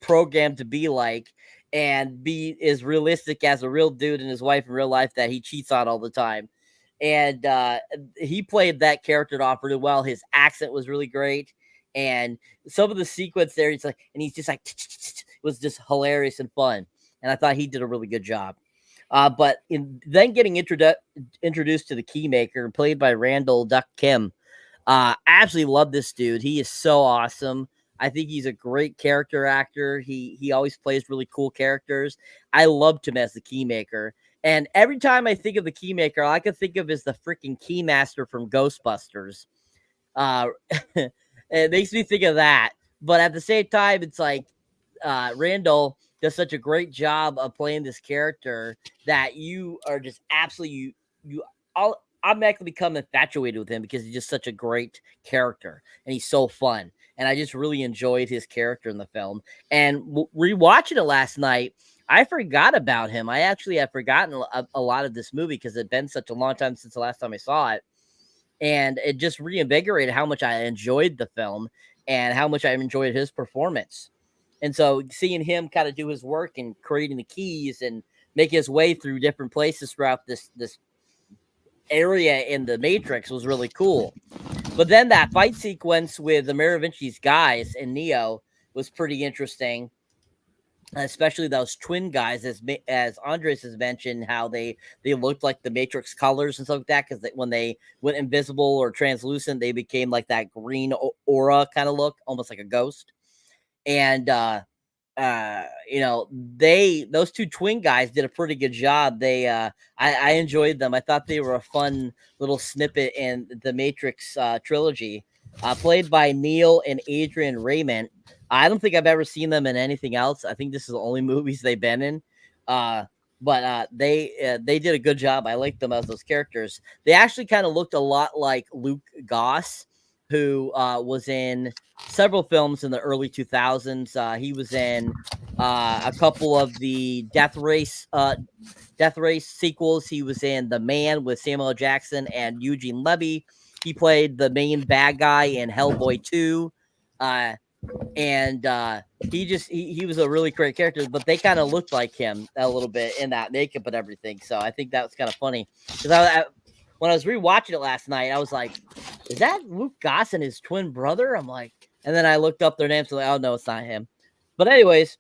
programmed to be like, and be as realistic as a real dude and his wife in real life that he cheats on all the time. And he played that character off really well. His accent was really great. And some of the sequence there, he's just like, was just hilarious and fun. And I thought he did a really good job. But then getting introduced to the Keymaker, played by Randall Duck Kim, I absolutely love this dude. He is so awesome. I think he's a great character actor. He always plays really cool characters. I loved him as the Keymaker. And every time I think of the Keymaker, all I can think of is the freaking Keymaster from Ghostbusters. It makes me think of that. But at the same time, it's like Randall does such a great job of playing this character that you are just absolutely you automatically become infatuated with him because he's just such a great character and he's so fun. And I just really enjoyed his character in the film. And rewatching it last night, I forgot about him. I actually have forgotten a lot of this movie because it's been such a long time since the last time I saw it. And it just reinvigorated how much I enjoyed the film and how much I enjoyed his performance. And so seeing him kind of do his work and creating the keys and make his way through different places throughout this area in the Matrix was really cool. But then that fight sequence with the Mayor of Vinci's guys and Neo was pretty interesting, especially those twin guys, as Andres has mentioned, how they looked like the Matrix colors and stuff like that, because when they went invisible or translucent, they became like that green aura kind of look, almost like a ghost. And those two twin guys did a pretty good job. I enjoyed them. I thought they were a fun little snippet in the Matrix trilogy, played by Neil and Adrian Raymond. I don't think I've ever seen them in anything else. I think this is the only movies they've been in. But they did a good job. I liked them as those characters. They actually kind of looked a lot like Luke Goss, who was in several films in the early 2000s. He was in a couple of the Death Race sequels. He was in The Man with Samuel L. Jackson and Eugene Levy. He played the main bad guy in Hellboy 2. And he was a really great character, but they kind of looked like him a little bit in that makeup and everything. So I think that was kind of funny because when I was rewatching it last night, I was like, is that Luke Goss and his twin brother? I'm like, and then I looked up their names and like, oh no, it's not him. But anyways,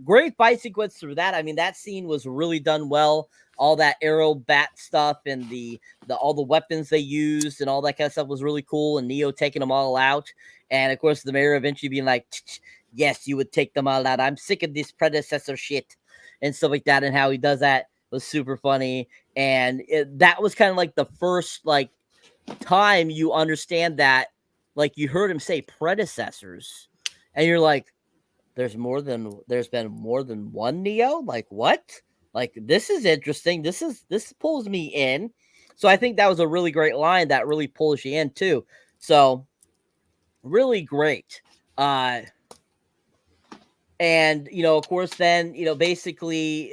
great fight sequence through that. I mean, that scene was really done well. All that arrow bat stuff and all the weapons they used and all that kind of stuff was really cool. And Neo taking them all out. And of course, the Mayor eventually being like, yes, you would take them all out. I'm sick of this predecessor shit and stuff like that. And how he does that was super funny. And that was kind of like the first time you understand that, like, you heard him say predecessors and you're like, there's been more than one Neo. Like, what? Like, this is interesting. This pulls me in. So I think that was a really great line that really pulls you in too. So really great. And of course, then basically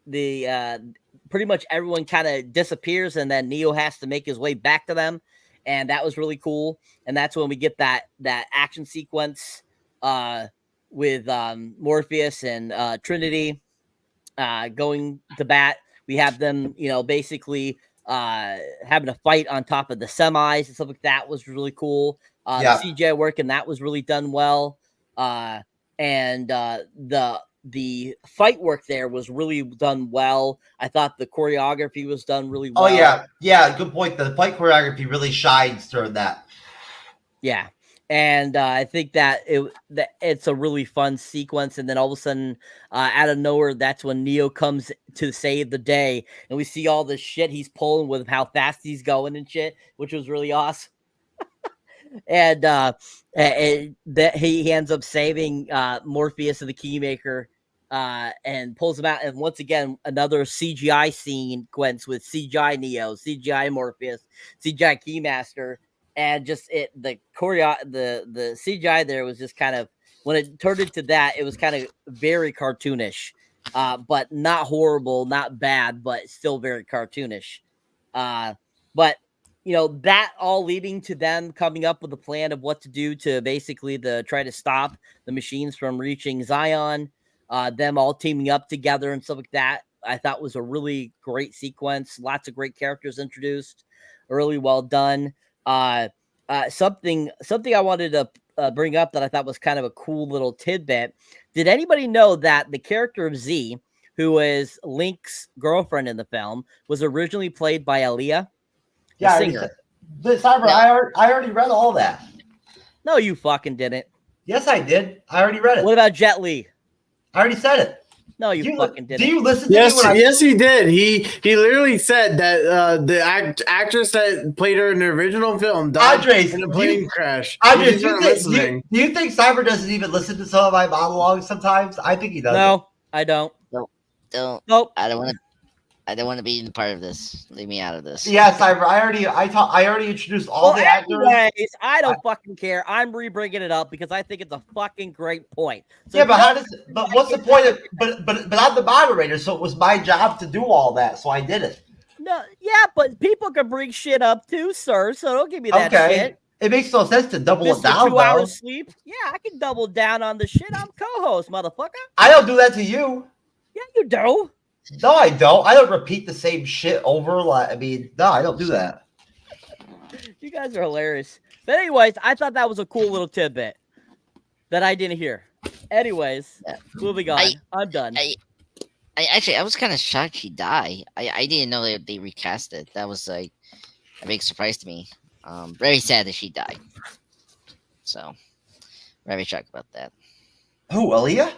the pretty much everyone kind of disappears, and then Neo has to make his way back to them, and that was really cool. And that's when we get that action sequence with Morpheus and Trinity going to bat. We have them, basically having a fight on top of the semis and stuff like that was really cool. The CGI work and that was really done well. And the fight work there was really done well. I thought the choreography was done really well. Oh yeah, good point. The fight choreography really shines during that. Yeah. And I think that it's a really fun sequence. And then all of a sudden, out of nowhere, that's when Neo comes to save the day. And we see all the shit he's pulling with how fast he's going and shit, which was really awesome. And that he ends up saving Morpheus and the Keymaker and pulls him out. And once again, another CGI sequence with CGI Neo, CGI Morpheus, CGI Keymaster, and just the CGI there was just kind of, when it turned into that, it was kind of very cartoonish, but not horrible, not bad, but still very cartoonish. But that all leading to them coming up with a plan of what to do to basically try to stop the machines from reaching Zion. Them all teaming up together and stuff like that, I thought was a really great sequence. Lots of great characters introduced, really well done. Something I wanted to bring up that I thought was kind of a cool little tidbit. Did anybody know that the character of Z, who is Link's girlfriend in the film, was originally played by Aaliyah? Yeah, singer. Cyber, I already read all that. No, you fucking didn't. Yes, I did. I already read it. What about Jet Li? I already said it. No, you fucking didn't. Do you listen to Yes, me when yes, he did. He literally said that the actress that played her in the original film died Andres, in a plane crash. Andres, You do you think Cyber doesn't even listen to some of my monologues sometimes? I think he does. No, I don't. Don't. Nope. I don't want to be a part of this. Leave me out of this. Yeah, Cyber. I already introduced all the actors. Anyways, I don't fucking care. I'm re-bringing it up because I think it's a fucking great point. So yeah, but what's the point of? But I'm the moderator, so it was my job to do all that, so I did it. No, yeah, but people can bring shit up too, sir. So don't give me that shit. It makes no sense to double it down. 2 hours sleep. Yeah, I can double down on the shit. I'm co-host, motherfucker. I don't do that to you. Yeah, you do. No, I don't. I don't repeat the same shit over. No, I don't do that. You guys are hilarious. But anyways, I thought that was a cool little tidbit that I didn't hear. Anyways, moving on. I'm done. I was kind of shocked she died. I didn't know they recast it. That was like a big surprise to me. Very sad that she died. So, very shocked about that. Who, Aaliyah?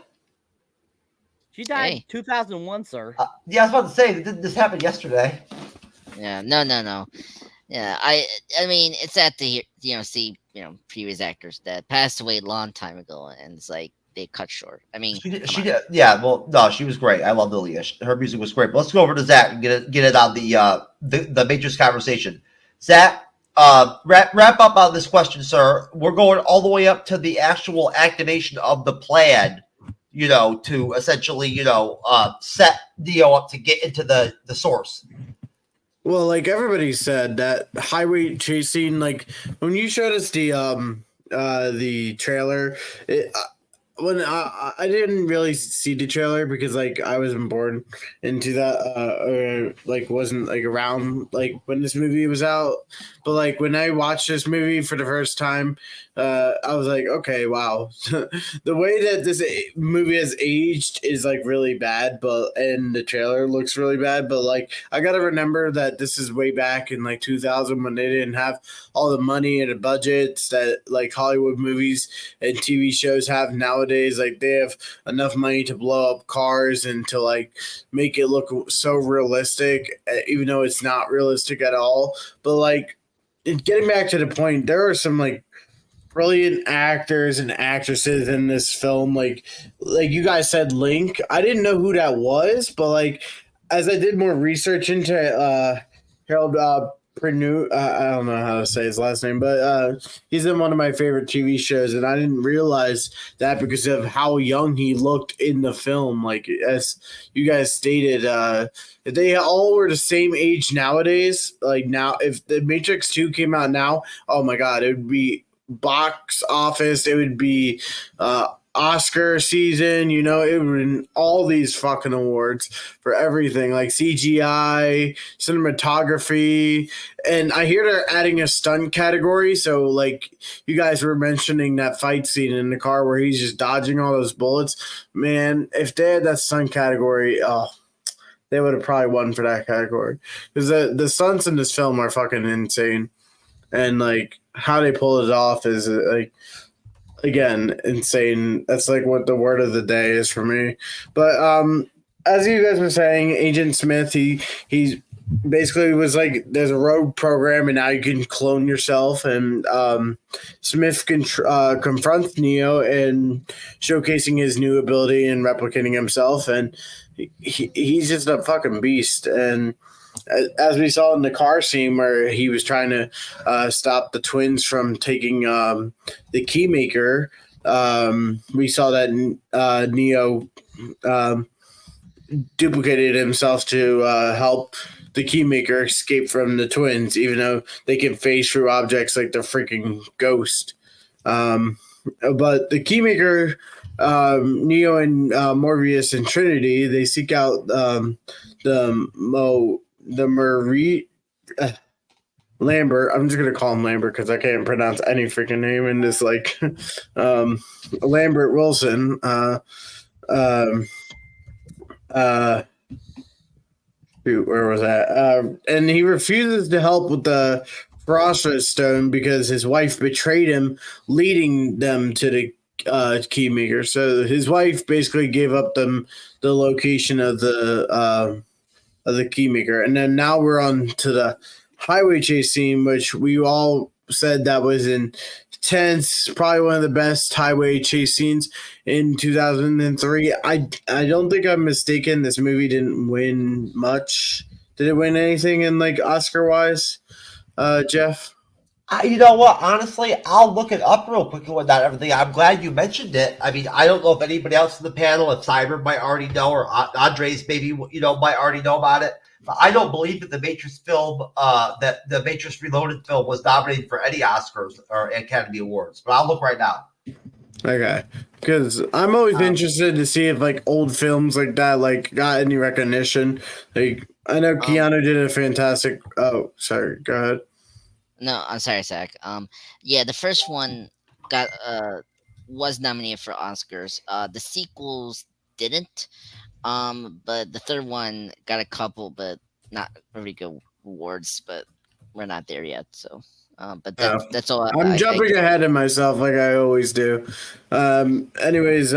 She died 2001, sir. Yeah, I was about to say, this happened yesterday. Yeah, no. Yeah, I mean, it's sad to hear, see, previous actors that passed away a long time ago, and it's like they cut short. I mean, she did. Yeah, well, no, she was great. I loved Aaliyah. Her music was great. But let's go over to Zach and get it on the Matrix conversation. Zach, wrap up on this question, sir. We're going all the way up to the actual activation of the plan. To essentially, set Neo up to get into the source. Well, like everybody said, that highway chase scene, like when you showed us the trailer, when I didn't really see the trailer because like I wasn't born into that or like wasn't like around like when this movie was out. But like when I watched this movie for the first time, I was like, okay, wow. The way that this movie has aged is like really bad, and the trailer looks really bad. But like I gotta remember that this is way back in like 2000 when they didn't have all the money and the budgets that like Hollywood movies and TV shows have nowadays. Like they have enough money to blow up cars and to like make it look so realistic, even though it's not realistic at all. But like getting back to the point, there are some like brilliant actors and actresses in this film. Like you guys said, Link. I didn't know who that was, but like as I did more research into Harold Perrineau, I don't know how to say his last name, but he's in one of my favorite TV shows, and I didn't realize that because of how young he looked in the film. Like as you guys stated, if they all were the same age nowadays, like now, if the Matrix 2 came out now, oh my God, it would be box office. It would be Oscar season, it would win all these fucking awards for everything, like CGI, cinematography, and I hear they're adding a stunt category. So, like you guys were mentioning that fight scene in the car where he's just dodging all those bullets. Man, if they had that stunt category, they would have probably won for that category because the stunts in this film are fucking insane, and like how they pull it off is like. Again, insane. That's like what the word of the day is for me. But as you guys were saying, Agent Smith, he's basically was like there's a rogue program and now you can clone yourself, and Smith confronts Neo and showcasing his new ability and replicating himself, and he's just a fucking beast. And as we saw in the car scene where he was trying to stop the twins from taking the Keymaker, we saw that Neo duplicated himself to help the Keymaker escape from the twins, even though they can phase through objects like the freaking ghost. But the Keymaker, Neo and Morpheus and Trinity, they seek out the Marie Lambert. I'm just gonna call him Lambert because I can't pronounce any freaking name in this. Like Lambert Wilson. Where was that? And he refuses to help with the Philosopher's Stone because his wife betrayed him, leading them to the Keymaker. So his wife basically gave up them the location of the Keymaker. And then now we're on to the highway chase scene, which we all said that was intense, probably one of the best highway chase scenes in 2003. I don't think I'm mistaken. This movie didn't win much. Did it win anything in like Oscar wise, Jeff? You know what? Honestly, I'll look it up real quickly with that everything. I'm glad you mentioned it. I mean, I don't know if anybody else in the panel, if Cyber might already know, or Andres maybe might already know about it. But I don't believe that the Matrix film, that the Matrix Reloaded film, was nominated for any Oscars or Academy Awards. But I'll look right now. Okay, because I'm always interested to see if like old films like that like got any recognition. Like I know Keanu did a fantastic. Oh, sorry. Go ahead. No, I'm sorry, Zach. Yeah, the first one got was nominated for Oscars. The sequels didn't. But the third one got a couple, but not very good awards. But we're not there yet. So, but that's all. I'm jumping ahead of myself like I always do. Anyways,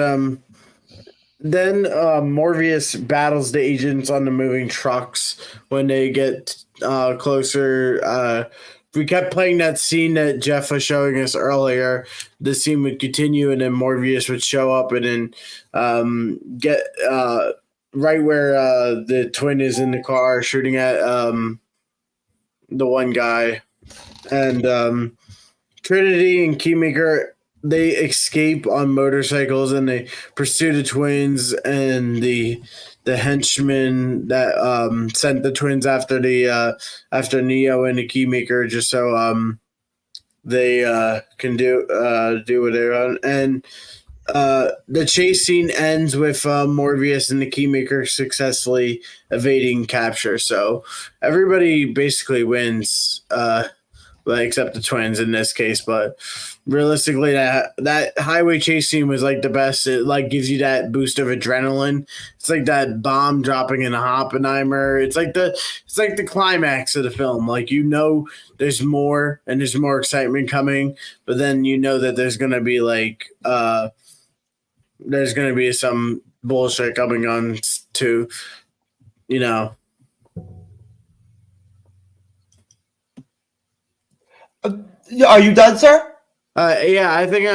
then Morpheus battles the agents on the moving trucks when they get closer. We kept playing that scene that Jeff was showing us earlier. The scene would continue, and then Morpheus would show up and then get right where the twin is in the car shooting at the one guy. And Trinity and Keymaker, they escape on motorcycles and they pursue the twins and the henchman that sent the twins after after Neo and the Keymaker just so they can do what they want. And the chase scene ends with Morpheus and the Keymaker successfully evading capture. So everybody basically wins, except the twins in this case. But realistically, that highway chase scene was like the best. It like gives you that boost of adrenaline. It's like that bomb dropping in a Oppenheimer. It's like the climax of the film. Like there's more and there's more excitement coming, but then you know that there's gonna be there's gonna be some bullshit coming on to, Are you done, sir? Yeah, I think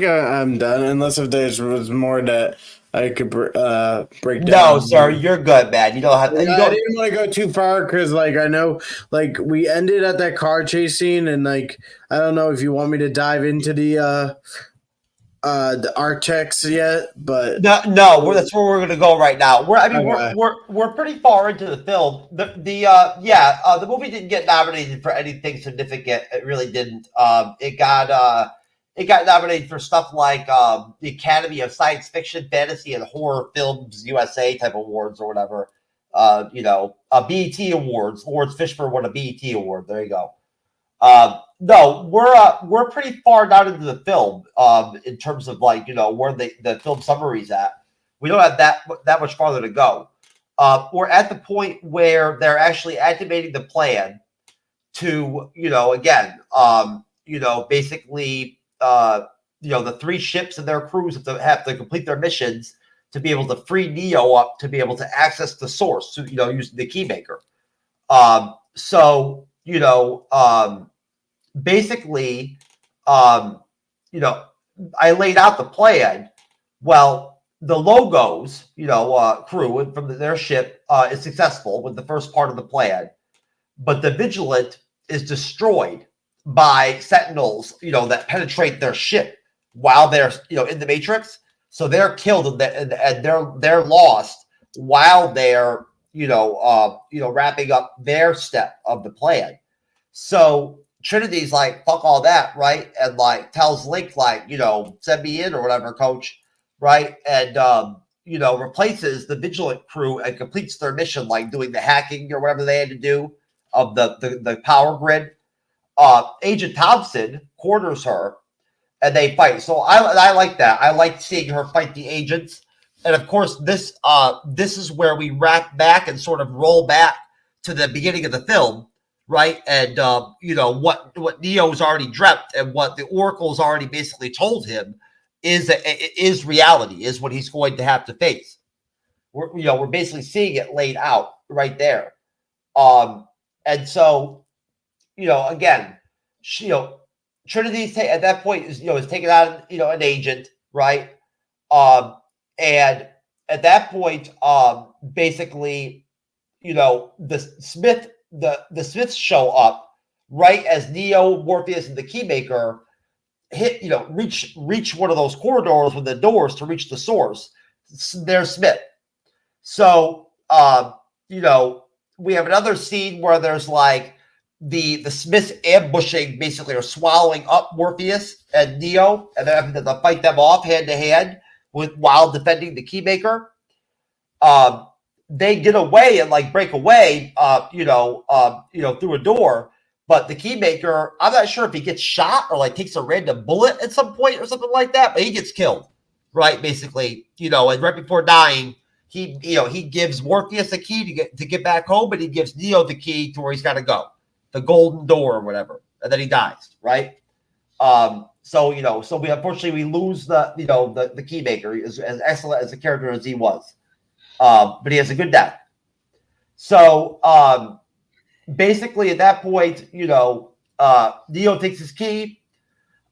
I'm done. Unless if there was more that I could break down. No, sir, you're good, man. You don't have. I didn't want to go too far because, I know, we ended at that car chase scene, and I don't know if you want me to dive into the Artex yet, but no, that's where we're going to go right now. We're pretty far into the film. The movie didn't get nominated for anything significant. It really didn't. It got nominated for stuff like the Academy of Science Fiction, Fantasy, and Horror Films USA type awards or whatever. BET awards. Lawrence Fishburne won a BET award. There you go. No, we're pretty far down into the film in terms of where the film summary's at. We don't have that much farther to go. We're at the point where they're actually activating the plan to basically the three ships and their crews have to complete their missions to be able to free Neo up to be able to access the source, using the Keymaker. So basically, I laid out the plan. Well, the Logos, crew from their ship is successful with the first part of the plan, but the Vigilant is destroyed by Sentinels, that penetrate their ship while they're, in the Matrix. So they're killed and they're lost while they're, wrapping up their step of the plan. So Trinity's like, fuck all that, right? And like tells Link, like, send me in or whatever, coach, right? And replaces the Vigilant crew and completes their mission, like doing the hacking or whatever they had to do of the power grid. Agent Thompson corners her and they fight. So I like that. I like seeing her fight the agents. And of course, this is where we wrap back and sort of roll back to the beginning of the film, right? And what Neo's already dreamt and what the Oracle's already basically told him is reality, is what he's going to have to face. We're basically seeing it laid out right there. And so, again, Trinity at that point is taking out an agent, right? And at that point, basically, the Smiths show up right as Neo, Morpheus, and the Keymaker reach one of those corridors with the doors to reach the source. There's Smith. So we have another scene where there's like the Smiths ambushing, basically, or swallowing up Morpheus and Neo, and they're having to fight them off hand to hand while defending the Keymaker. They get away and like break away, through a door. But the Keymaker, I'm not sure if he gets shot or like takes a random bullet at some point or something like that, but he gets killed, right? Basically, and right before dying, he gives Morpheus a key to get back home, but he gives Neo the key to where he's got to go, the golden door or whatever, and then he dies, right? So we unfortunately lose the Keymaker, as excellent as a character as he was, but he has a good death. So basically, at that point, Neo takes his key,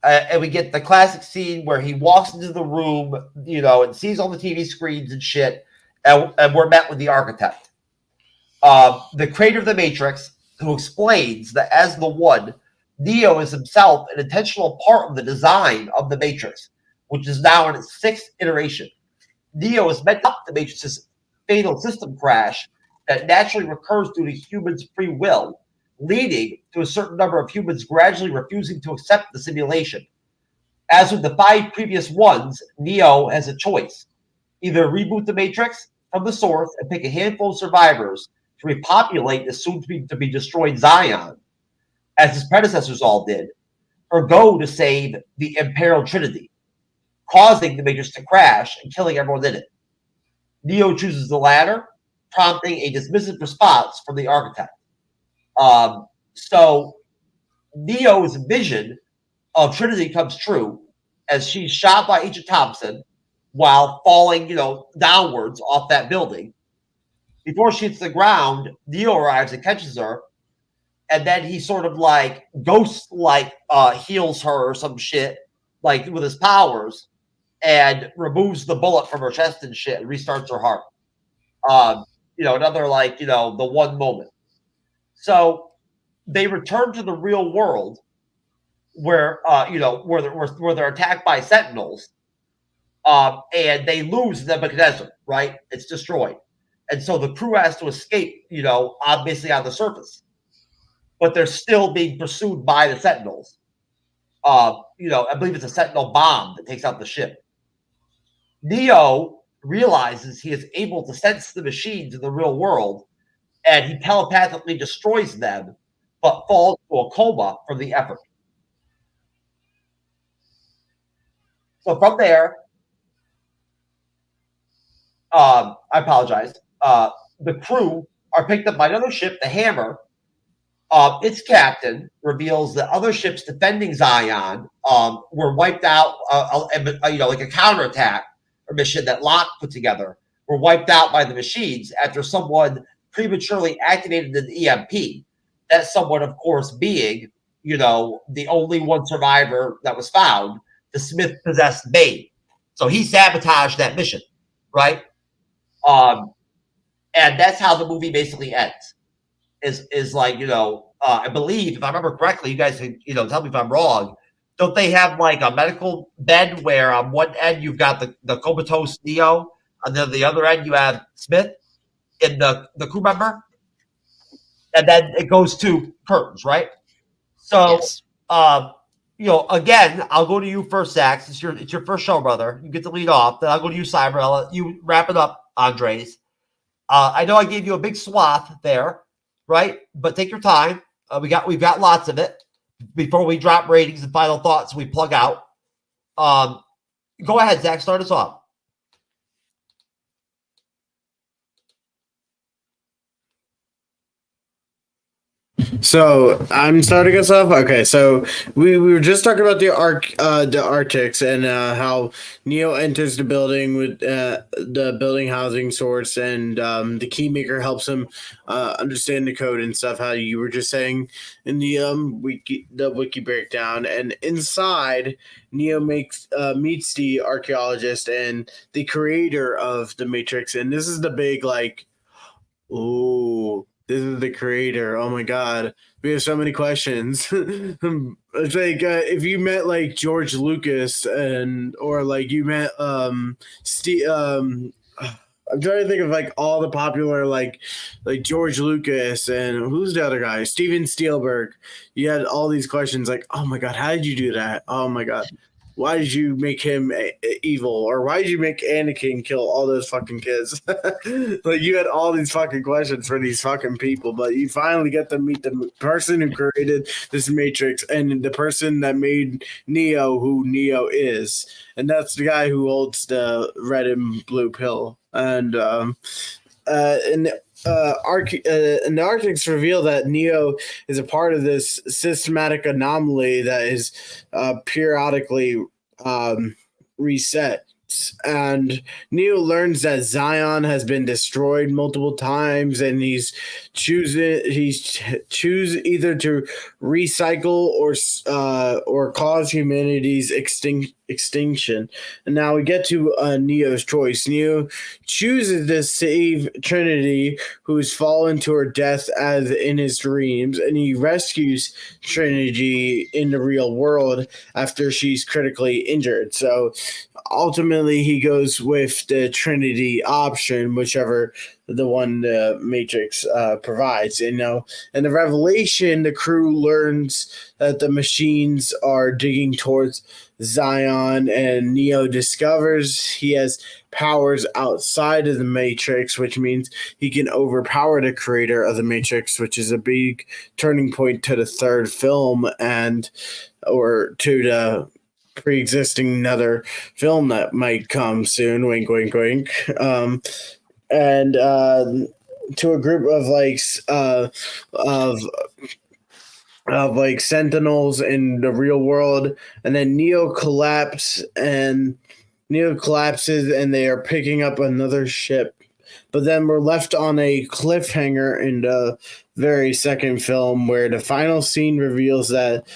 and we get the classic scene where he walks into the room, and sees all the TV screens and shit, and we're met with the architect, the creator of the Matrix, who explains that as the One, Neo is himself an intentional part of the design of the Matrix, which is now in its 6th iteration. Neo is meant to stop the Matrix's fatal system crash that naturally recurs due to humans' free will, leading to a certain number of humans gradually refusing to accept the simulation. As with the 5 previous ones, Neo has a choice: either reboot the Matrix from the source and pick a handful of survivors to repopulate the soon-to-be destroyed Zion, as his predecessors all did, or go to save the Imperial Trinity, causing the Matrix to crash and killing everyone in it. Neo chooses the latter, prompting a dismissive response from the architect. So Neo's vision of Trinity comes true as she's shot by Agent Thompson while falling, downwards off that building. Before she hits the ground, Neo arrives and catches her, and then he sort of like heals her or some shit, like with his powers, and removes the bullet from her chest and shit and restarts her heart. Another the one moment. So they return to the real world where they're attacked by Sentinels, and they lose the Condenser, right? It's destroyed. And so the crew has to escape, obviously on the surface, but they're still being pursued by the Sentinels. I believe it's a Sentinel bomb that takes out the ship. Neo realizes he is able to sense the machines in the real world, and he telepathically destroys them, but falls into a coma from the effort. So from there, I apologize. The crew are picked up by another ship, the Hammer. Its captain reveals that other ships defending Zion were wiped out, like a counterattack or mission that Locke put together, were wiped out by the machines after someone prematurely activated an EMP. That someone, of course, being, the only one survivor that was found, the Smith-possessed maid. So he sabotaged that mission, right? And that's how the movie basically ends. Is like, I believe, if I remember correctly, you guys can, tell me if I'm wrong. Don't they have like a medical bed where on one end you've got the comatose Neo, and then the other end you have Smith in the crew member, and then it goes to curtains, right? So, Yes. Again, I'll go to you first, Zach. It's your first show, brother. You get to lead off. Then I'll go to you, Cyber. I'll let you wrap it up, Andres. I know I gave you a big swath there, right? But take your time. We've got lots of it before we drop ratings and final thoughts. We plug out. Go ahead, Zach. Start us off. So I'm starting us off. Okay, so we were just talking about the Arctics and how Neo enters the building with the building housing source, and the keymaker helps him understand the code and stuff. How you were just saying in the wiki breakdown, and inside Neo meets the archaeologist and the creator of the Matrix, and this is the big like, ooh. This is the creator. Oh my god, we have so many questions. It's like if you met like George Lucas or like you met Steve. I'm trying to think of like all the popular like George Lucas and who's the other guy? Steven Spielberg. You had all these questions like, oh my god, how did you do that? Oh my god. Why did you make him evil? Or why did you make Anakin kill all those fucking kids? Like, you had all these fucking questions for these fucking people, but you finally get to meet the person who created this Matrix and the person that made Neo who Neo is. And that's the guy who holds the red and blue pill. And the Arctics reveal that Neo is a part of this systematic anomaly that is periodically reset. And Neo learns that Zion has been destroyed multiple times, and he's choose either to recycle or cause humanity's extinction. And now we get to Neo's choice. Neo chooses to save Trinity, who's fallen to her death as in his dreams, and he rescues Trinity in the real world after she's critically injured. So ultimately, he goes with the Trinity option, whichever the one the Matrix provides. And in the revelation, the crew learns that the machines are digging towards Zion, and Neo discovers he has powers outside of the Matrix, which means he can overpower the creator of the Matrix, which is a big turning point to the third film or to the pre-existing another film that might come soon, wink wink wink, and to a group of like sentinels in the real world, and then Neo collapses and they are picking up another ship, but then we're left on a cliffhanger in the very second film where the final scene reveals that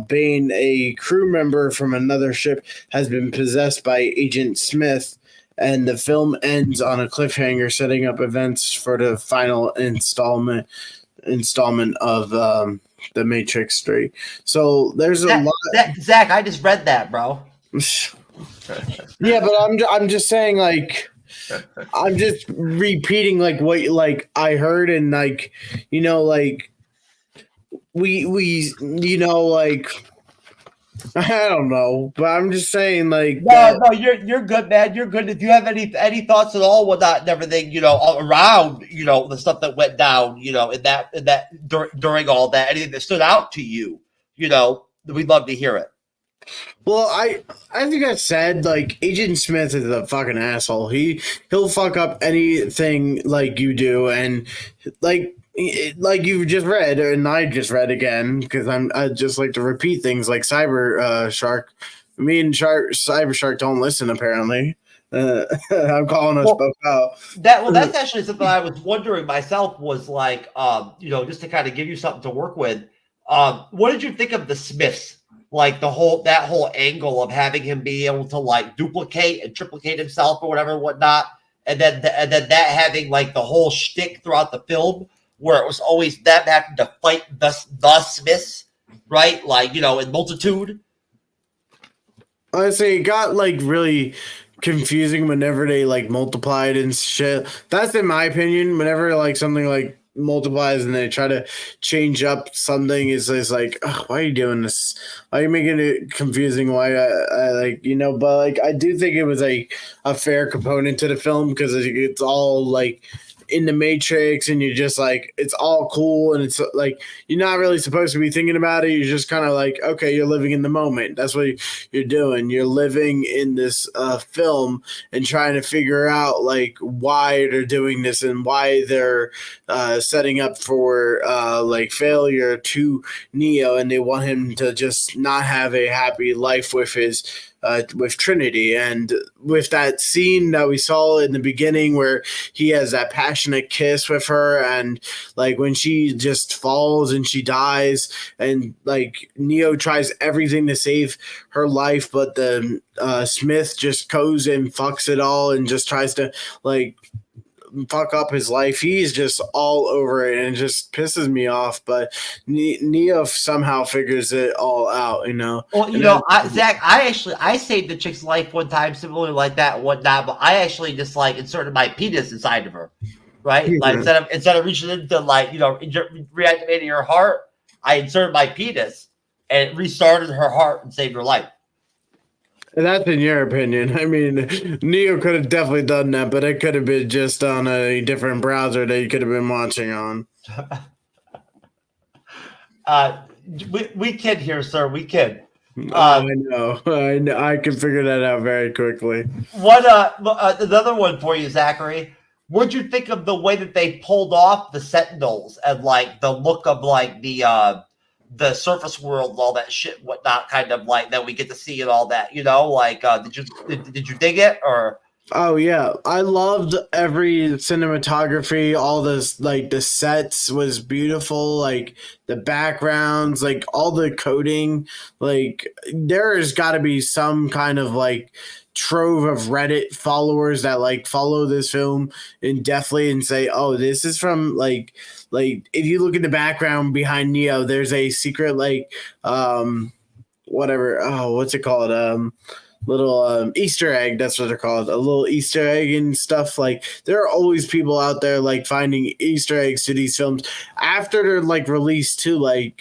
Bane, a crew member from another ship, has been possessed by Agent Smith, and the film ends on a cliffhanger, setting up events for the final installment of the Matrix 3. So there's a lot. Zach, I just read that, bro. Yeah, but I'm just saying, like, I'm just repeating like what like I heard, and like like. We like I don't know, but I'm just saying like no, you're good, man. You're good. If you have any thoughts at all with that and everything, around the stuff that went down, in that during all that, anything that stood out to you, we'd love to hear it. Well, I think I said like Agent Smith is a fucking asshole. He'll fuck up anything like you do, and like you've just read, and I just read again because I just like to repeat things like Cyber Shark. Me and Cyber Shark don't listen apparently. I'm calling us both out. That's actually something I was wondering myself. Was like, just to kind of give you something to work with. What did you think of the Smiths? Like that whole angle of having him be able to like duplicate and triplicate himself or whatever, whatnot, and then that having like the whole shtick throughout the film, where it was always them having to fight the Smiths, right? Like in Multitude. Honestly, it got like really confusing whenever they like multiplied and shit. That's in my opinion. Whenever like something like multiplies and they try to change up something, it's like, why are you doing this? Why are you making it confusing? Why I like but like I do think it was like a fair component to the film because it's all like in the Matrix and you're just like it's all cool and it's like you're not really supposed to be thinking about it. You're just kind of like, okay, you're living in the moment. That's what you're doing. You're living in this film and trying to figure out like why they're doing this and why they're setting up for like failure to Neo, and they want him to just not have a happy life with his with Trinity. And with that scene that we saw in the beginning where he has that passionate kiss with her and like when she just falls and she dies and like Neo tries everything to save her life, but the Smith just goes and fucks it all and just tries to like fuck up his life. He's just all over it and it just pisses me off. But Neo somehow figures it all out, Well, Zach, I saved the chick's life one time, similarly like that, whatnot. But I actually just like inserted my penis inside of her, right? Yeah. Like instead of reaching into like reactivating her heart, I inserted my penis and it restarted her heart and saved her life. That's in your opinion. I mean, Neo could have definitely done that, but it could have been just on a different browser that you could have been watching on. We kid here, sir. We kid. I know. I can figure that out very quickly. Another one for you, Zachary. What'd you think of the way that they pulled off the Sentinels and like the look of like the surface world and all that shit, whatnot, kind of like that we get to see and all that, like did you dig it or? Oh yeah, I loved every cinematography. All this, like the sets was beautiful. Like the backgrounds, like all the coding. Like there's got to be some kind of like trove of Reddit followers that like follow this film and definitely and say, oh, this is from like if you look in the background behind Neo, there's a secret like whatever. Oh, what's it called? Little Easter egg. That's what they're called. A little Easter egg and stuff. Like there are always people out there like finding Easter eggs to these films after they're like released too. Like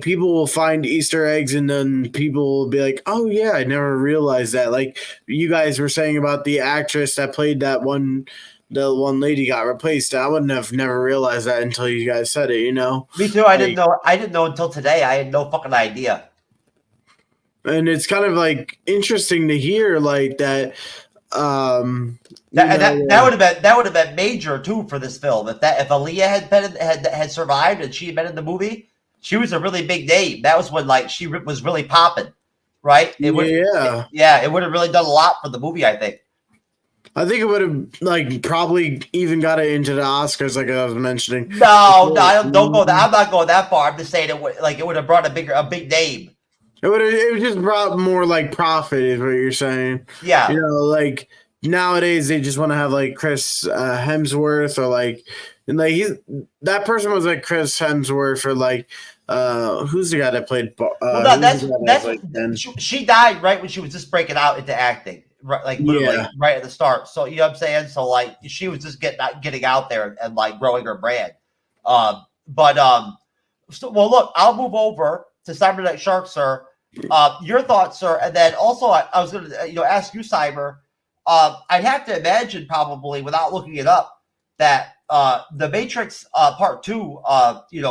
people will find Easter eggs and then people will be like, oh yeah, I never realized that. Like you guys were saying about the actress that played the one lady got replaced. I wouldn't have never realized that until you guys said it, Me too. I didn't know until today. I had no fucking idea. And it's kind of like interesting to hear like that. That would have been major too for this film. If Aaliyah had survived and she had been in the movie, she was a really big name. That was when like she was really popping, right? It would have really done a lot for the movie, I think. I think it would have like probably even got it into the Oscars, like I was mentioning. No, don't go that. I'm not going that far. I'm just saying it would have brought a big name. It would just brought more like profit, is what you're saying. Yeah, like nowadays they just want to have like Chris Hemsworth or like, and like that person was like Chris Hemsworth or like who's the guy that played? She died right when she was just breaking out into acting. Right, like literally right at the start. So you know what I'm saying. So like she was just getting out there and like growing her brand. So well, look, I'll move over to Cyberneticshark, sir. Your thoughts, sir, and then also I was going to ask you, Cyber. I'd have to imagine probably without looking it up that the Matrix Part 2,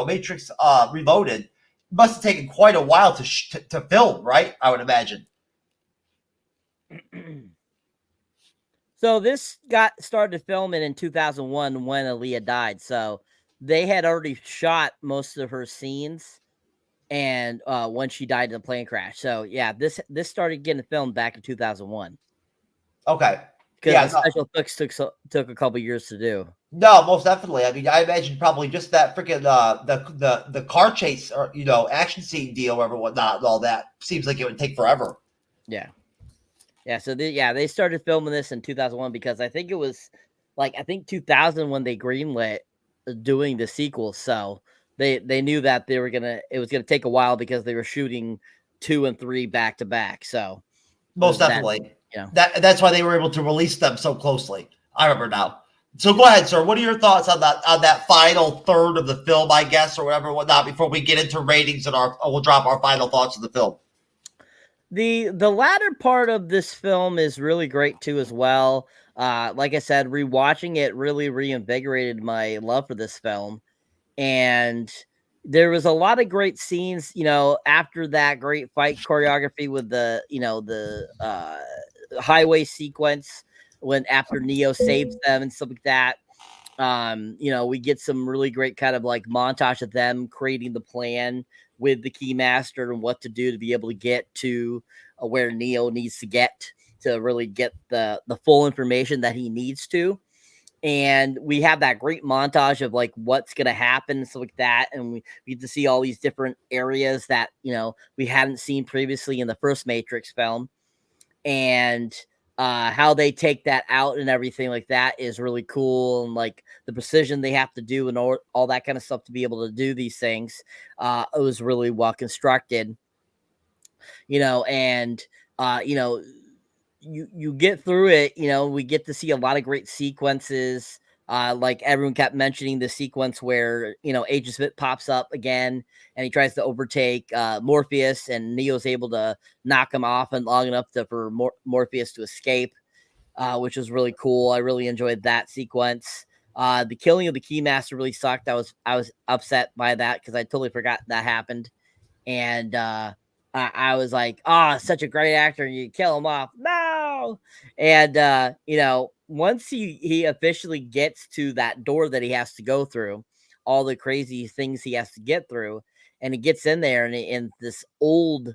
Matrix Reloaded, must have taken quite a while to film, right? I would imagine. So this got started filming in 2001 when Aaliyah died. So they had already shot most of her scenes, and when she died in the plane crash. So yeah, this started getting filmed back in 2001. Okay. because Yeah, the no. special effects took a couple years to do. No, most definitely. I mean, I imagine probably just that freaking the car chase or action scene deal or whatnot and all that seems like it would take forever. Yeah. So they started filming this in 2001 because I think it was 2000 when they greenlit doing the sequel. So they knew that it was gonna take a while because they were shooting 2 and 3 back to back. So Most definitely. That's why they were able to release them so closely. I remember now. So go ahead, sir. What are your thoughts on that final third of the film, I guess, or whatever, whatnot, before we get into ratings and we'll drop our final thoughts of the film. The latter part of this film is really great too, as well. Like I said, rewatching it really reinvigorated my love for this film, and there was a lot of great scenes. After that great fight choreography with the highway sequence when after Neo saves them and stuff like that. We get some really great kind of like montage of them creating the plan with the Keymaster and what to do to be able to get to where Neo needs to get to really get the full information that he needs to. And we have that great montage of like what's going to happen and stuff like that. And we get to see all these different areas that, we hadn't seen previously in the first Matrix film. And how they take that out and everything like that is really cool. And like the precision they have to do and all that kind of stuff to be able to do these things. It was really well constructed, and you get through it, we get to see a lot of great sequences. Like everyone kept mentioning the sequence where, Agent Smith pops up again and he tries to overtake Morpheus, and Neo's able to knock him off and long enough for Morpheus to escape, which was really cool. I really enjoyed that sequence. The killing of the Keymaster really sucked. I was upset by that because I totally forgot that happened. And I was like, such a great actor, and you kill him off. No. And once he officially gets to that door that he has to go through, all the crazy things he has to get through, and he gets in there, and this old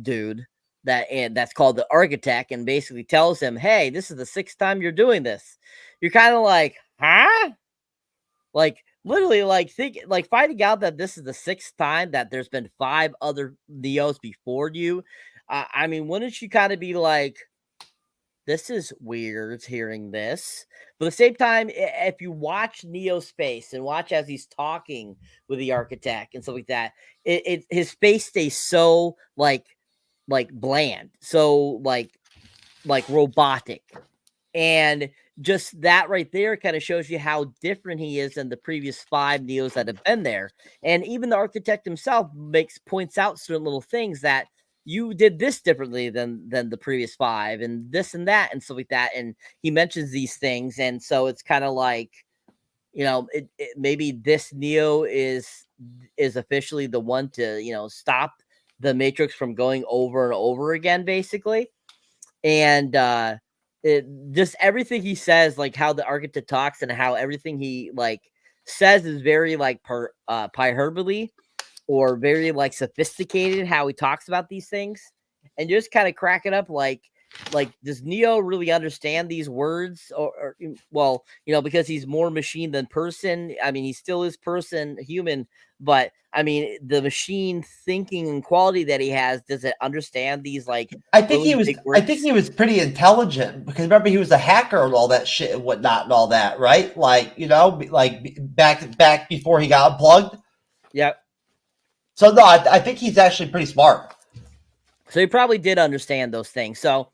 dude that's called the Architect, and basically tells him, hey, this is the 6th time you're doing this. You're kind of like, huh? Like literally finding out that this is the 6th time that there's been 5 other Neos before you. I mean, wouldn't you kind of be like, this is weird hearing this? But at the same time, if you watch Neo's face and watch as he's talking with the Architect and stuff like that, his face stays so like bland, so like robotic. And just that right there kind of shows you how different he is than the previous 5 Neos that have been there. And even the Architect himself points out certain little things that you did this differently than the previous 5, and this and that and stuff like that. And he mentions these things, and so it's kind of like, maybe this Neo is officially the one to stop the Matrix from going over and over again, basically. And just everything he says, like how the Architect talks and how everything he like says is very like hyperbole, or very like sophisticated how he talks about these things, and just kind of crack it up like does Neo really understand these words? Or well, because he's more machine than person. I mean, he still is human, but I mean, the machine thinking and quality that he has, does it understand these like? I think he was pretty intelligent, because remember, he was a hacker and all that shit and whatnot and all that, right? Like, like back before he got unplugged. Yep. So no, I think he's actually pretty smart. So he probably did understand those things. So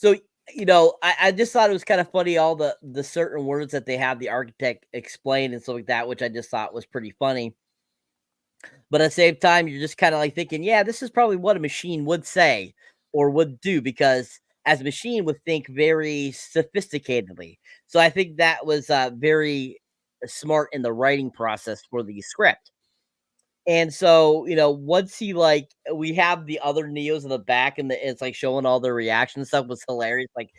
I just thought it was kind of funny, all the certain words that they have the Architect explain and stuff like that, which I just thought was pretty funny. But at the same time, you're just kind of like thinking, yeah, this is probably what a machine would say or would do, because as a machine would think very sophisticatedly. So I think that was very smart in the writing process for the script. And so, once we have the other Neos in the back, and it's like showing all their reaction stuff was hilarious. Like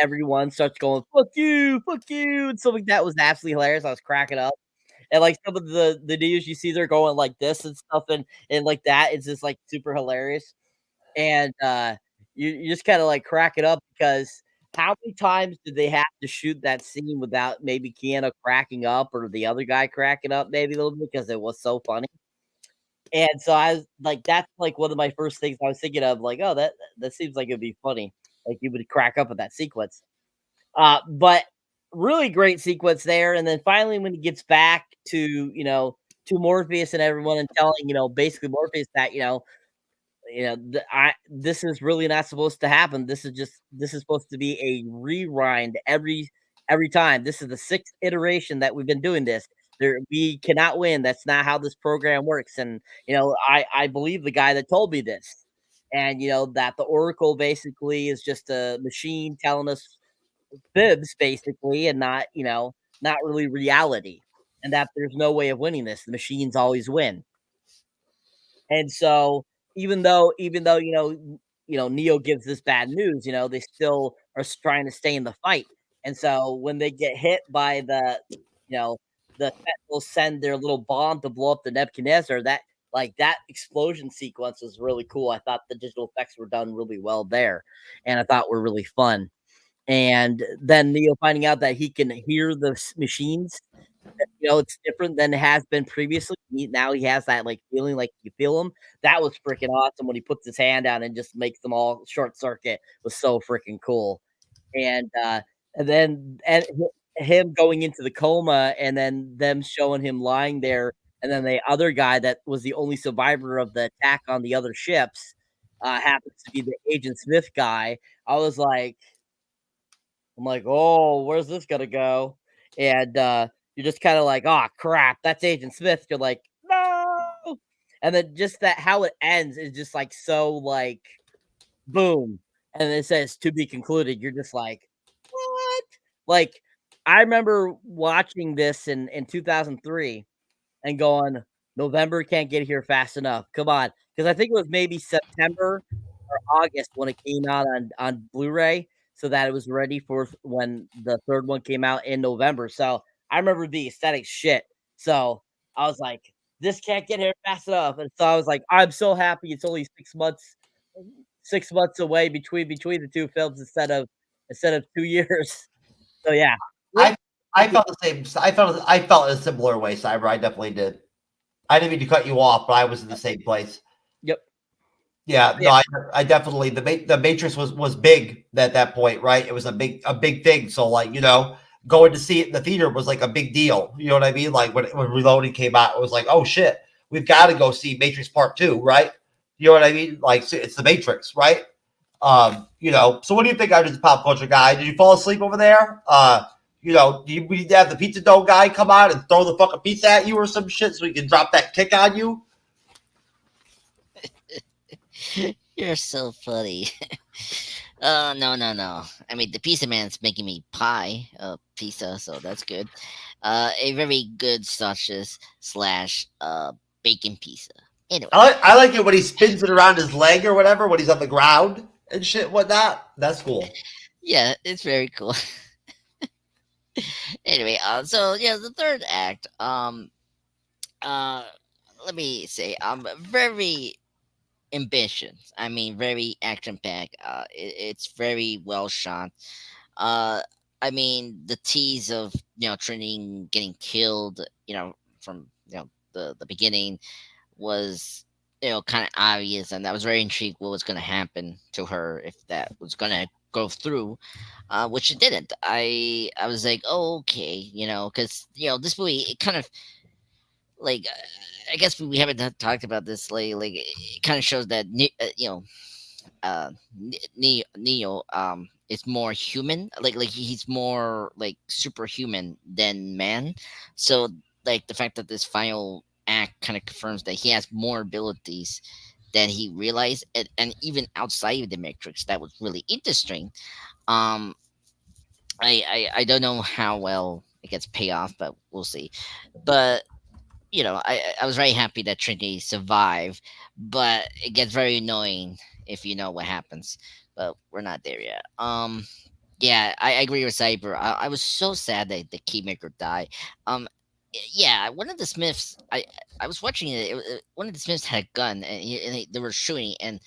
everyone starts going, fuck you, and stuff like that was absolutely hilarious. I was cracking up. And like some of the Neos you see, they're going like this and stuff, and like that. It's just like super hilarious. And you just kind of like crack it up because how many times did they have to shoot that scene without maybe Keanu cracking up or the other guy cracking up maybe a little bit because it was so funny? And so I was like, that's like one of my first things I was thinking of, like, oh, that seems like it'd be funny. Like you would crack up at that sequence. But really great sequence there. And then finally when he gets back to, to Morpheus and everyone and telling, basically Morpheus that, this is really not supposed to happen. This is supposed to be a rewind every time. This is the sixth iteration that we've been doing this. We cannot win. That's not how this program works. And I believe the guy that told me this, and that the Oracle basically is just a machine telling us fibs, basically, and not really reality, and that there's no way of winning this. The machines always win. And so even though Neo gives this bad news, they still are trying to stay in the fight. And so when they get hit by the Sentinels send their little bomb to blow up the Nebuchadnezzar, that explosion sequence was really cool. I thought the digital effects were done really well there, and I thought were really fun. And then Neo finding out that he can hear the machines, it's different than it has been previously. Now he has that like feeling, like you feel him. That was freaking awesome when he puts his hand down and just makes them all short circuit. It was so freaking cool. And then him going into the coma, and then them showing him lying there, and then the other guy that was the only survivor of the attack on the other ships happens to be the Agent Smith guy. I'm like, oh, where's this gonna go? And you're just kind of like, oh crap, that's Agent Smith. You're like, no. And then just that how it ends is just like so like boom. And it says to be concluded. You're just like, what? Like, I remember watching this in 2003 and going, November can't get here fast enough. Come on. Because I think it was maybe September or August when it came out on Blu-ray, so that it was ready for when the third one came out in November. So I remember the aesthetic shit. So I was like, this can't get here fast enough. And so I was like, I'm so happy it's only 6 months away between the two films instead of 2 years. So yeah. I felt the same. I felt a similar way, Cyber. I definitely did. I didn't mean to cut you off, but I was in the same place. Yep. Yeah, no, I definitely the Matrix was big at that point, right? It was a big thing. So like, going to see it in the theater was like a big deal. You know what I mean? Like when Reloading came out, it was like, oh shit, we've got to go see Matrix Part 2, right? You know what I mean? Like it's the Matrix, right? So what do you think out of this pop culture guy? Did you fall asleep over there? We need to have the pizza dough guy come out and throw the fucking pizza at you or some shit so we can drop that kick on you? You're so funny. No. I mean, the pizza man's making me pie pizza, so that's good. A very good sausages / bacon pizza. Anyway, I like it when he spins it around his leg or whatever when he's on the ground and shit, whatnot. That's cool. Yeah, it's very cool. Anyway, so yeah, the third act. Let me say, very ambitious. I mean, very action packed. It's very well shot. I mean, the tease of Trinity getting killed, from the beginning was kind of obvious, and I was very intrigued what was going to happen to her if that was going to go through, which it didn't. I was like, oh, okay, because this movie, it kind of like, I guess we haven't talked about this lately. Like, it kind of shows that Neo is more human, like he's more like superhuman than man. So like the fact that this final act kind of confirms that he has more abilities than he realized, and even outside of the Matrix, that was really interesting. um I don't know how well it gets paid off, but we'll see. But I was very happy that Trinity survived, but it gets very annoying if you know what happens. But we're not there yet. Yeah, I agree with Cyber. I was so sad that the Keymaker died. Yeah, one of the Smiths. I was watching it. One of the Smiths had a gun, and they were shooting. And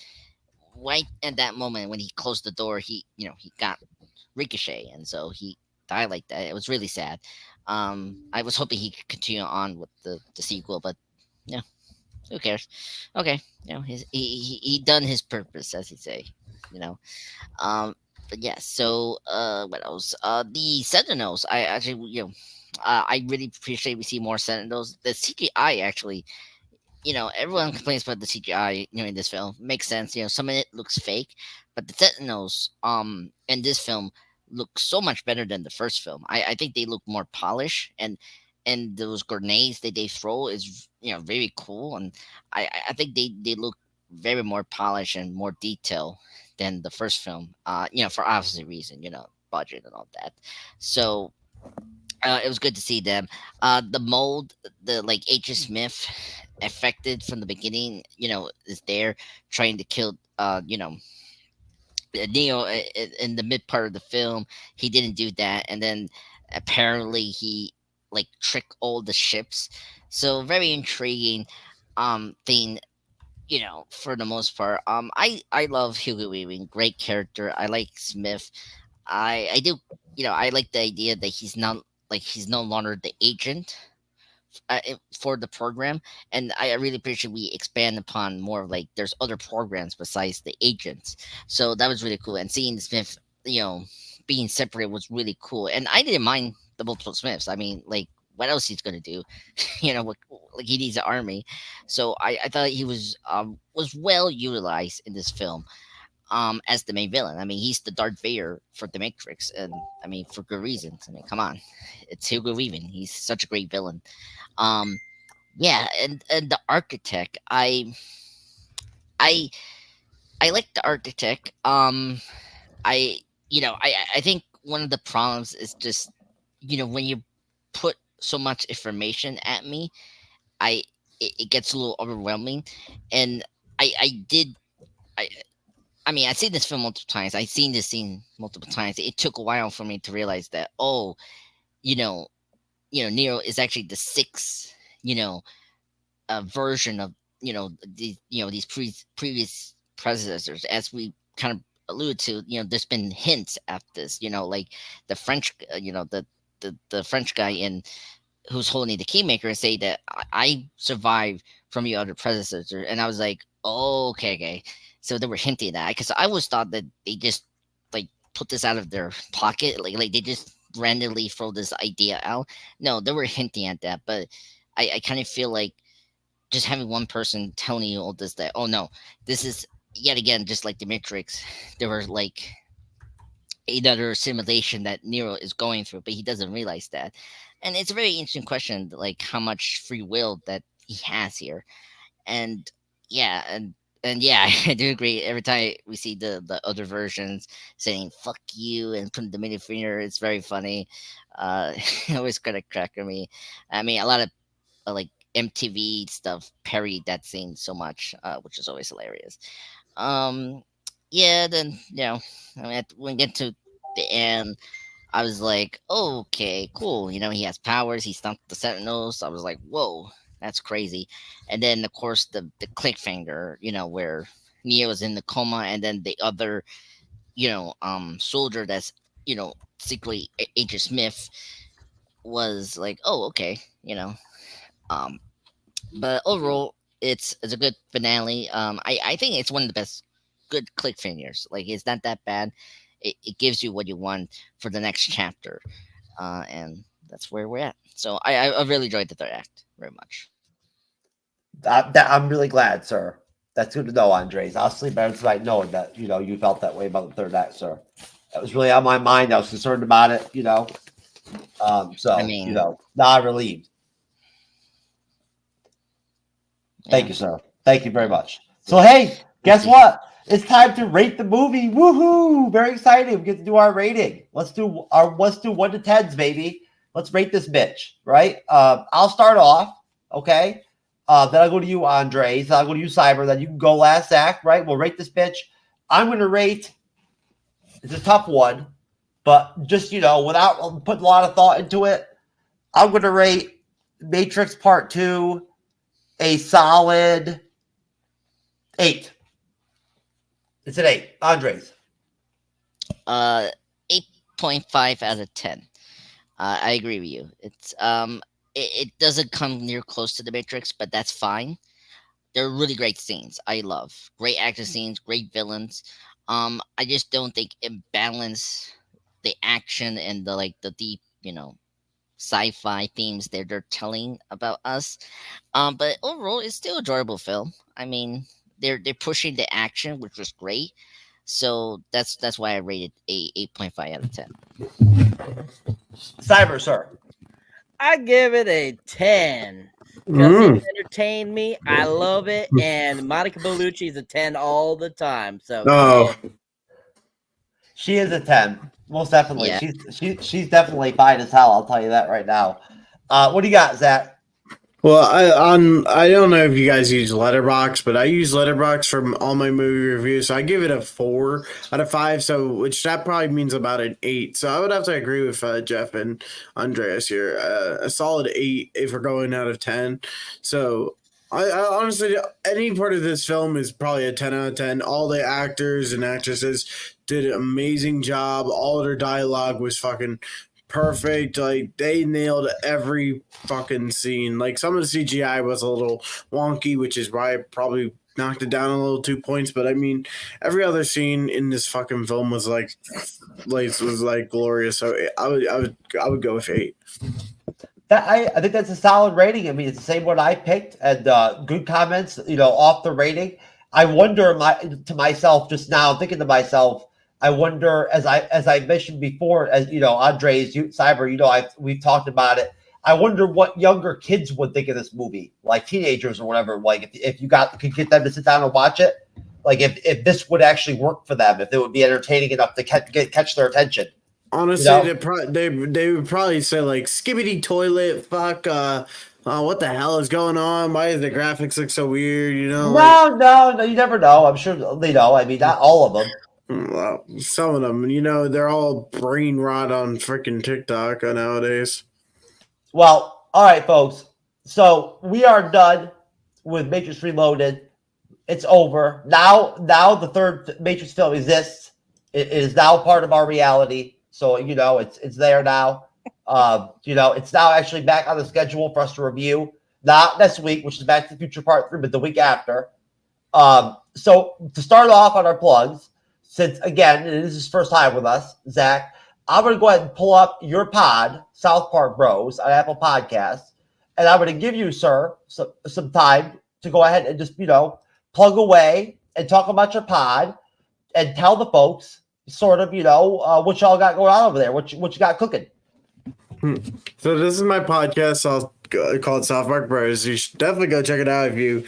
right at that moment when he closed the door, he got ricochet, and so he died like that. It was really sad. I was hoping he could continue on with the sequel, but yeah, who cares? Okay, he done his purpose, as he say, you know. But yeah, so what else? The Sentinels. I actually, I really appreciate we see more Sentinels. The CGI actually, everyone complains about the CGI, in this film. Makes sense. Some of it looks fake, but the Sentinels, in this film look so much better than the first film. I think they look more polished, and those grenades that they throw is, very cool, and I think they look very more polished and more detailed than the first film. For obvious reason, budget and all that. So it was good to see them. The mold, the like H. Smith affected from the beginning, is there trying to kill, Neo in the mid part of the film. He didn't do that, and then apparently he like tricked all the ships. So very intriguing thing, for the most part. I love Hugo Weaving, great character. I like Smith. I do, I like the idea that he's no longer the agent for the program, and I really appreciate we expand upon more of like there's other programs besides the agents. So that was really cool, and seeing Smith, being separate was really cool, and I didn't mind the multiple Smiths. I mean, like, what else he's gonna do? Like, he needs an army. So I thought he was well utilized in this film, as the main villain. I mean, he's the Darth Vader for the Matrix, and I mean, for good reasons. I mean, come on, it's Hugo Weaving. He's such a great villain. Um, yeah, and the architect, I I like the architect. I I think one of the problems is just, when you put so much information at me, I it gets a little overwhelming, and I did I I mean, I've seen this film multiple times. I've seen this scene multiple times. It took a while for me to realize that, oh, you know, Neo is actually the sixth, version of, these previous predecessors. As we kind of alluded to, there's been hints at this, like the French, the French guy in who's holding the keymaker and say that I survived from your other predecessor, and I was like, oh, okay. So they were hinting at that, because I always thought that they just like put this out of their pocket, like they just randomly throw this idea out. No, they were hinting at that, but I kind of feel like just having one person telling you all this, that, oh no, this is yet again just like the Matrix. There were like another simulation that Nero is going through, but he doesn't realize that. And it's a very interesting question, like how much free will that he has here. And yeah, and yeah, I do agree. Every time we see the other versions saying "fuck you" and putting the middle finger, it's very funny. It always kind of crack at me. I mean, a lot of like MTV stuff parodied that scene so much, which is always hilarious. Um, yeah, then I mean, when we get to the end, I was like, oh, okay, cool. He has powers. He stumped the Sentinels. I was like, whoa, that's crazy. And then, of course, the cliffhanger, where Neo is in the coma, and then the other, soldier that's, secretly Agent Smith was like, oh, okay, um, but overall, it's a good finale. I think it's one of the best good cliffhangers. Like, it's not that bad. It gives you what you want for the next chapter, and that's where we're at. So I really enjoyed the third act very much. I'm really glad, sir. That's good to know, Andres. I'll sleep better tonight knowing that you felt that way about the third act, sir. That was really on my mind. I was concerned about it, So I mean, now I'm relieved. Thank you, sir. Thank you very much. So hey, guess what? It's time to rate the movie. Woohoo! Very exciting. We get to do our rating. Let's do 1 to 10s, baby. Let's rate this bitch, right? I'll start off, okay? Then I'll go to you, Andres. Then I'll go to you, Cyber. Then you can go last, Zach, right? We'll rate this bitch. I'm going to rate, it's a tough one, but just, without putting a lot of thought into it, I'm going to rate Matrix Part 2 a solid 8. It's an 8. Andres. 8.5 out of 10. I agree with you. It's it doesn't come near close to the Matrix, but that's fine. They're really great scenes. I love great action scenes, great villains. I just don't think it balanced the action and the deep, sci-fi themes they're telling about us. But overall, it's still an enjoyable film. I mean, they're pushing the action, which was great. So that's why I rated a 8.5 out of 10. Cyber, sir. I give it a 10 because it entertained me. I love it, and Monica Bellucci is a 10 all the time. So she is a 10, most definitely. Yeah. She's definitely fine as hell. I'll tell you that right now. What do you got, Zach? Well, I don't know if you guys use Letterboxd, but I use Letterboxd from all my movie reviews. So I give it a 4 out of 5. So which that probably means about an 8. So I would have to agree with Jeff and Andreas here. A solid 8 if we're going out of 10. So I honestly, any part of this film is probably a 10 out of 10. All the actors and actresses did an amazing job. All of their dialogue was fucking perfect. Like, they nailed every fucking scene. Like, some of the CGI was a little wonky, which is why I probably knocked it down a little 2 points. But I mean, every other scene in this fucking film was like glorious. So I would go with 8. I think that's a solid rating. I mean, it's the same one I picked, and good comments, off the rating. I wonder to myself just now, thinking to myself, I wonder, as I mentioned before, as Andres, Cyber, we've talked about it. I wonder what younger kids would think of this movie, like teenagers or whatever. Like, if you could get them to sit down and watch it, like if this would actually work for them, if it would be entertaining enough to catch their attention. Honestly, they would probably say like skibbity toilet, fuck, what the hell is going on? Why does the graphics look so weird? No, you never know. I'm sure they know. I mean, not all of them. Well, some of them, they're all brain rot on freaking TikTok nowadays. Well, all right, folks. So we are done with Matrix Reloaded. It's over. Now the third Matrix film exists. It is now part of our reality. So, it's there now. It's now actually back on the schedule for us to review. Not next week, which is Back to the Future Part 3, but the week after. So to start off on our plugs, since, again, it is his first time with us, Zach, I'm going to go ahead and pull up your pod, South Park Bros, on Apple Podcasts, and I'm going to give you, sir, some time to go ahead and just, plug away and talk about your pod and tell the folks sort of, what y'all got going on over there, what you got cooking. So this is my podcast called South Park Bros. You should definitely go check it out if you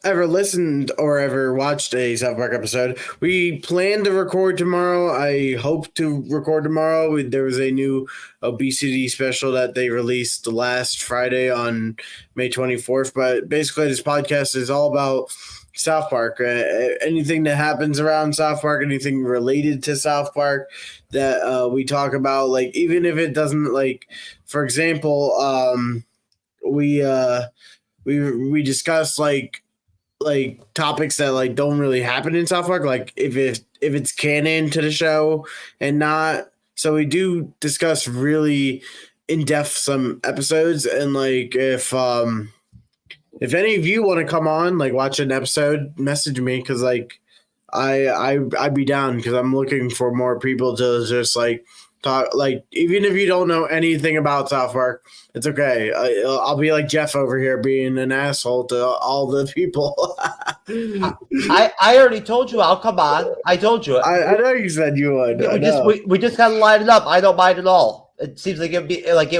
ever listened or ever watched a South Park episode. We plan to record tomorrow. I hope to record tomorrow. There was a new obesity special that they released last Friday on May 24th. But basically, this podcast is all about South Park. Anything that happens around South Park, anything related to South Park that we talk about, like, even if it doesn't, like, for example, we discuss like topics that like don't really happen in South Park, like if it's canon to the show and not. So we do discuss really in depth some episodes, and like if any of you want to come on, like watch an episode, message me, because like I'd be down, because I'm looking for more people to just like talk. Like, even if you don't know anything about South Park, it's okay. I'll be like Jeff over here being an asshole to all the people. I already told you I'll come on. I told you. I know you said you would. We just gotta line it up. I don't mind at all. It seems like it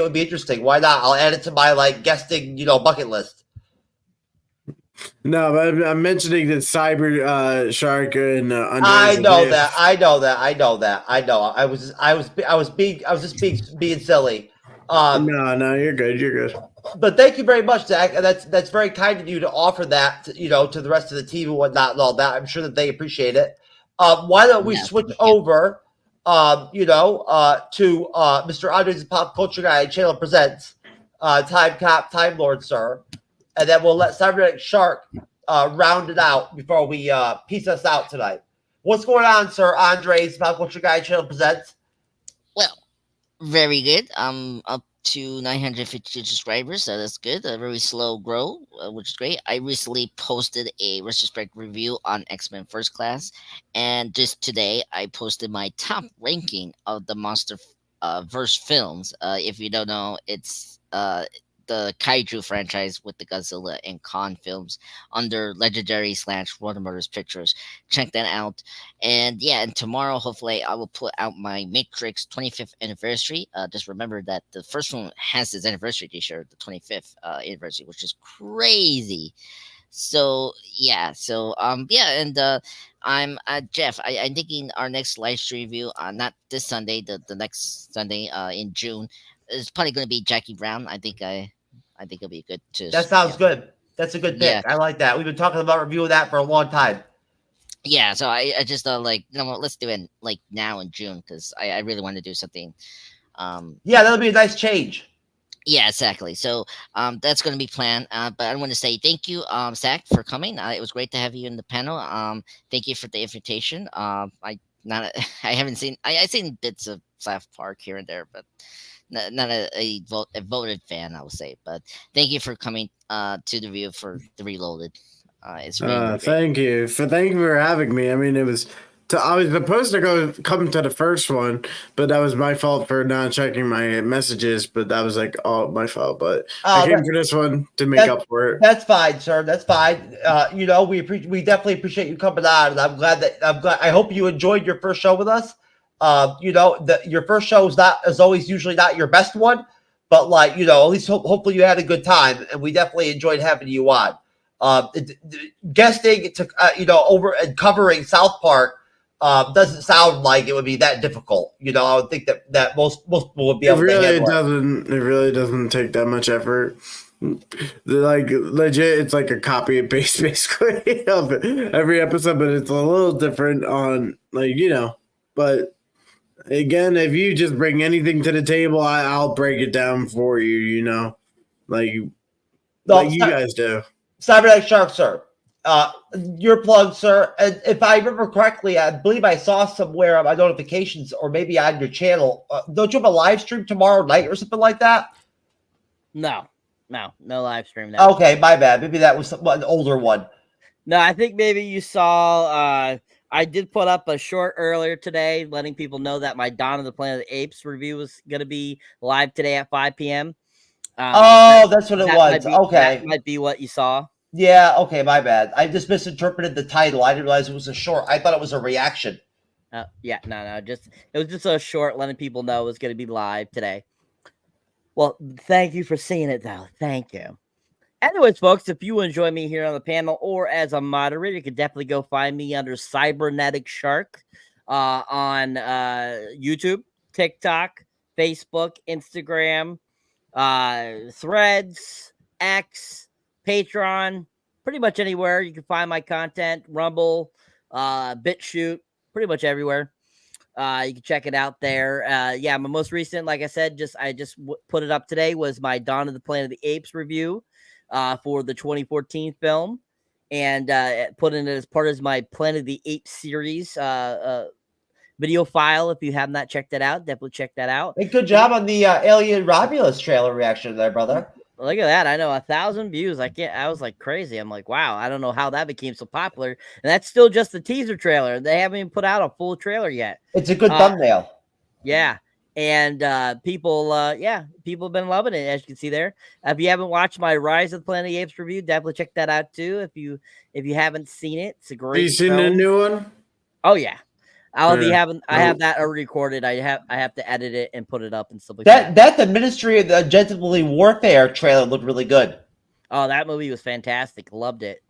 would be interesting. Why not? I'll add it to my like guesting, bucket list. No, but I'm mentioning that Cyber Shark and I know that. I was just being silly. No, you're good. But thank you very much, Zach. And that's very kind of you to offer that, to the rest of the team and whatnot and all that. I'm sure that they appreciate it. Why don't we switch over, to Mr. Andres' Pop Culture Guy Channel Presents, Time Cop, Time Lord, sir. And then we'll let Cyberneticshark round it out before we piece us out tonight. What's going on, Sir Andres? About what your guy channel presents? Well, very good. I'm up to 952 subscribers, so that's good. A very slow grow, which is great. I recently posted a retrospect review on X-Men First Class, and just today I posted my top ranking of the Monster verse films. If you don't know, it's the kaiju franchise with the Godzilla and Kong films under Legendary / Warner Brothers Pictures. Check that out. And yeah, and tomorrow, hopefully, I will put out my Matrix 25th anniversary. Just remember that the first one has its anniversary this year, the 25th anniversary, which is crazy. So yeah, yeah, and I'm Jeff. I'm thinking our next live stream review, not this Sunday, the next Sunday, in June, is probably going to be Jackie Brown. I think it'll be good to. That sounds good. That's a good pick. Yeah. I like that. We've been talking about reviewing that for a long time. Yeah, so I just like, you know what, let's do it like now in June, because I really want to do something. Yeah, that'll be a nice change. Yeah, exactly. So that's going to be planned. But I want to say thank you, Zach, for coming. It was great to have you in the panel. Thank you for the invitation. I haven't seen I've seen bits of South Park here and there, but not a voted fan, I would say. But thank you for coming to the review for the Reloaded. It's really great. Thank you for having me. I mean, I was supposed to come to the first one, but that was my fault for not checking my messages. But that was like all my fault. But I came for this one to make up for it. That's fine, sir. That's fine. You know, we definitely appreciate you coming on, and I'm glad. I hope you enjoyed your first show with us. You know, your first show is always usually not your best one, but like, you know, at least hopefully you had a good time, and we definitely enjoyed having you on. Guesting to you know, over and covering South Park doesn't sound like it would be that difficult. You know, I would think that most people would be able to handle it. It really doesn't take that much effort. Like legit, it's like a copy and paste basically of every episode, but it's a little different on, like, you know. But again, if you just bring anything to the table, I'll break it down for you. You know, like you guys do. Cyberneticshark, sir. Your plug, sir. And if I remember correctly, I believe I saw somewhere on my notifications, or maybe on your channel. Don't you have a live stream tomorrow night or something like that? No live stream. No. Okay, my bad. Maybe that was an older one. No, I think maybe you saw. I did put up a short earlier today, letting people know that my Dawn of the Planet of the Apes review was going to be live today at 5 p.m. That's what it was. Okay. That might be what you saw. Yeah, okay, my bad. I just misinterpreted the title. I didn't realize it was a short. I thought it was a reaction. Yeah, no. It was just a short, letting people know it was going to be live today. Well, thank you for seeing it, though. Thank you. Anyways, folks, if you enjoy me here on the panel or as a moderator, you can definitely go find me under Cyberneticshark on YouTube, TikTok, Facebook, Instagram, Threads, X, Patreon, pretty much anywhere you can find my content. Rumble, BitChute, pretty much everywhere. You can check it out there. Yeah, my most recent, like I said, I just put it up today, was my Dawn of the Planet of the Apes review for the 2014 film, and put in it as part of my Planet of the Apes series video file. If you have not checked that out, definitely check that out. Hey, good job on the Alien Romulus trailer reaction there, brother. Look at that. I know, 1,000 views. I was like crazy. I'm like, wow, I don't know how that became so popular. And that's still just the teaser trailer. They haven't even put out a full trailer yet. It's a good thumbnail. Yeah. And people have been loving it, as you can see there. If you haven't watched my Rise of the Planet of the Apes review, definitely check that out too. If you haven't seen it, it's a great. Have you seen the new one? Oh yeah. I have that already recorded. I have to edit it and put it up and stuff like that. The Ministry of the Gentlemanly Warfare trailer looked really good. Oh, that movie was fantastic. Loved it.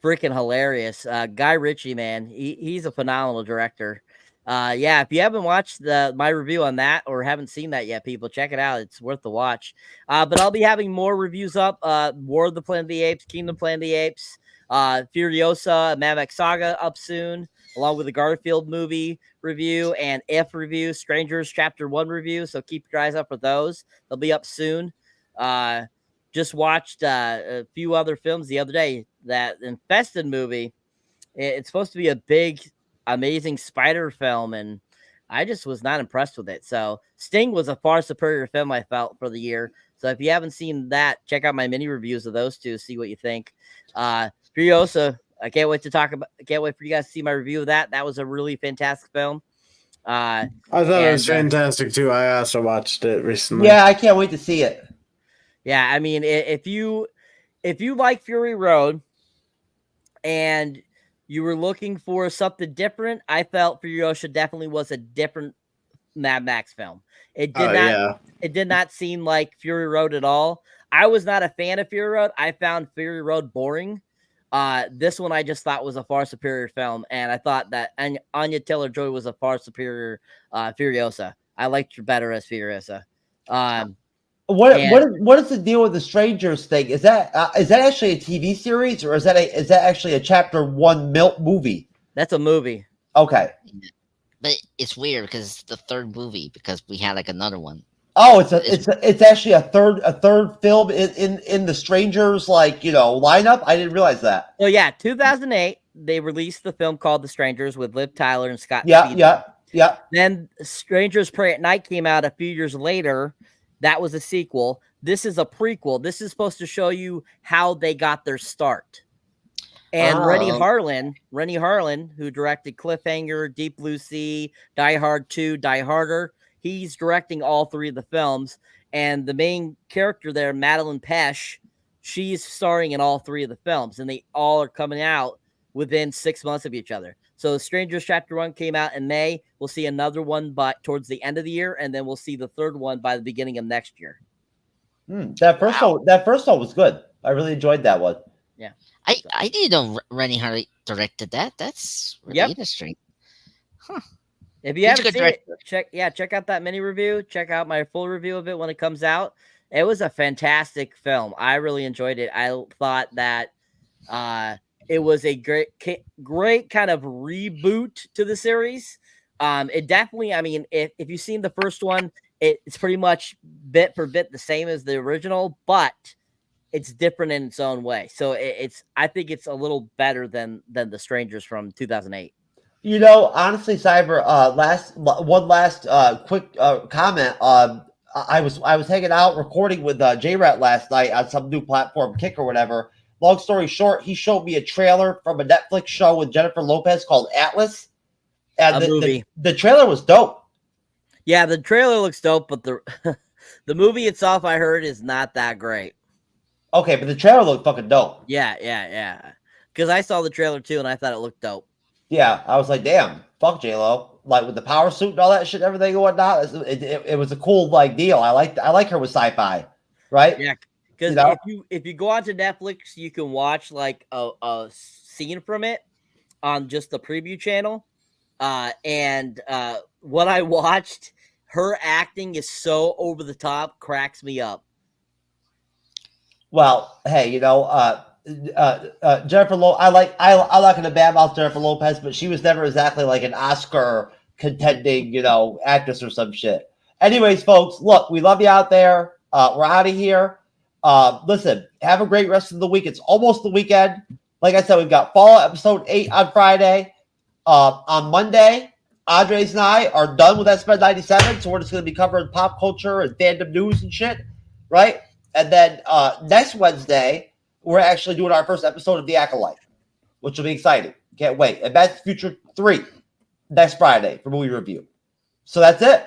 Freaking hilarious. Guy Ritchie, man, he's a phenomenal director. Yeah, if you haven't watched my review on that or haven't seen that yet, people, check it out. It's worth the watch. But I'll be having more reviews up. War of the Planet of the Apes, Kingdom Planet of the Apes, Furiosa, Matrix Saga up soon, along with the Garfield movie review and If review, Strangers Chapter 1 review. So keep your eyes up for those. They'll be up soon. Just watched a few other films the other day. That Infested movie, it's supposed to be a big Amazing Spider film, and I just was not impressed with it. So Sting was a far superior film, I felt, for the year. So if you haven't seen that, check out my mini reviews of those two, see what you think. Furiosa, I can't wait for you guys to see my review of that. That was a really fantastic film. I thought it was fantastic too. I also watched it recently. Yeah, I can't wait to see it. Yeah, I mean, if you like Fury Road and you were looking for something different, I felt Furiosa definitely was a different Mad Max film. It did not seem like Fury Road at all. I was not a fan of Fury Road. I found Fury Road boring. This one I just thought was a far superior film, and I thought that Anya Taylor-Joy was a far superior Furiosa. I liked her better as Furiosa. What is the deal with the Strangers thing? Is that actually a TV series, or is that actually a chapter 1 movie? That's a movie. Okay, but it's weird because it's the third movie because we had like another one. Oh, it's actually a third film in the Strangers lineup. I didn't realize that. Well, yeah, 2008 they released the film called The Strangers with Liv Tyler and Scott. Yeah. Then Strangers Pray at Night came out a few years later. That was a sequel. This is a prequel. This is supposed to show you how they got their start. And Rennie Harlan, who directed Cliffhanger, Deep Blue Sea, Die Hard 2, Die Harder, he's directing all three of the films. And the main character there, Madeline Pesh, she's starring in all three of the films. And they all are coming out within 6 months of each other. So Strangers Chapter 1 came out in May. We'll see another one towards the end of the year. And then we'll see the third one by the beginning of next year. That first one was good. I really enjoyed that one. Yeah. I didn't know Rennie Harlan directed that. That's really interesting. Huh. If you haven't seen it, check out that mini review. Check out my full review of it when it comes out. It was a fantastic film. I really enjoyed it. I thought that it was a great kind of reboot to the series. It definitely, I mean, if you've seen the first one, it's pretty much bit for bit the same as the original, but it's different in its own way. So I think it's a little better than the Strangers from 2008. Honestly, Cyber, last quick comment. I was hanging out recording with J-Rat last night on some new platform, Kick or whatever. Long story short, he showed me a trailer from a Netflix show with Jennifer Lopez called Atlas, and the trailer was dope. Yeah, the trailer looks dope, but the movie itself, I heard, is not that great. Okay, but the trailer looked fucking dope. Yeah. Because I saw the trailer too, and I thought it looked dope. Yeah, I was like, damn, fuck J-Lo. Like with the power suit and all that shit, everything and whatnot. It was a cool deal. I like her with sci-fi, right? Yeah, because if you go onto Netflix, you can watch like a scene from it on just the preview channel. And what I watched, her acting is so over the top, cracks me up. Well, hey, Jennifer Lopez. I'm not going to badmouth Jennifer Lopez, but she was never exactly like an Oscar contending, actress or some shit. Anyways, folks, look, we love you out there. We're out of here. Listen, have a great rest of the week. It's almost the weekend. Like I said, we've got Fallout episode 8 on Friday. On Monday, Andres and I are done with SPED 97, so we're just going to be covering pop culture and fandom news and shit, right? And then next Wednesday, we're actually doing our first episode of The Acolyte, which will be exciting. Can't wait. And Back to the Future 3 next Friday for movie review. So that's it.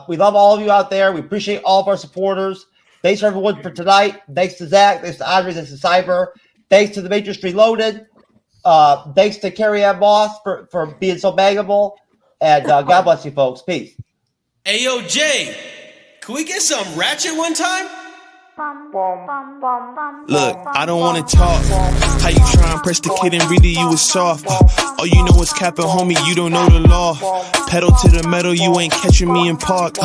We love all of you out there. We appreciate all of our supporters. Thanks for everyone for tonight. Thanks to Zach. Thanks to Andres. Thanks to Cyber. Thanks to the Matrix Reloaded. Thanks to Carrie-Anne Moss for being so bangable. And God bless you, folks. Peace. Hey, yo, Jay, can we get some ratchet one time? Look, I don't wanna talk. How you try and press the kid and really you was soft. All you know is capping, homie, you don't know the law. Pedal to the metal, you ain't catching me in park.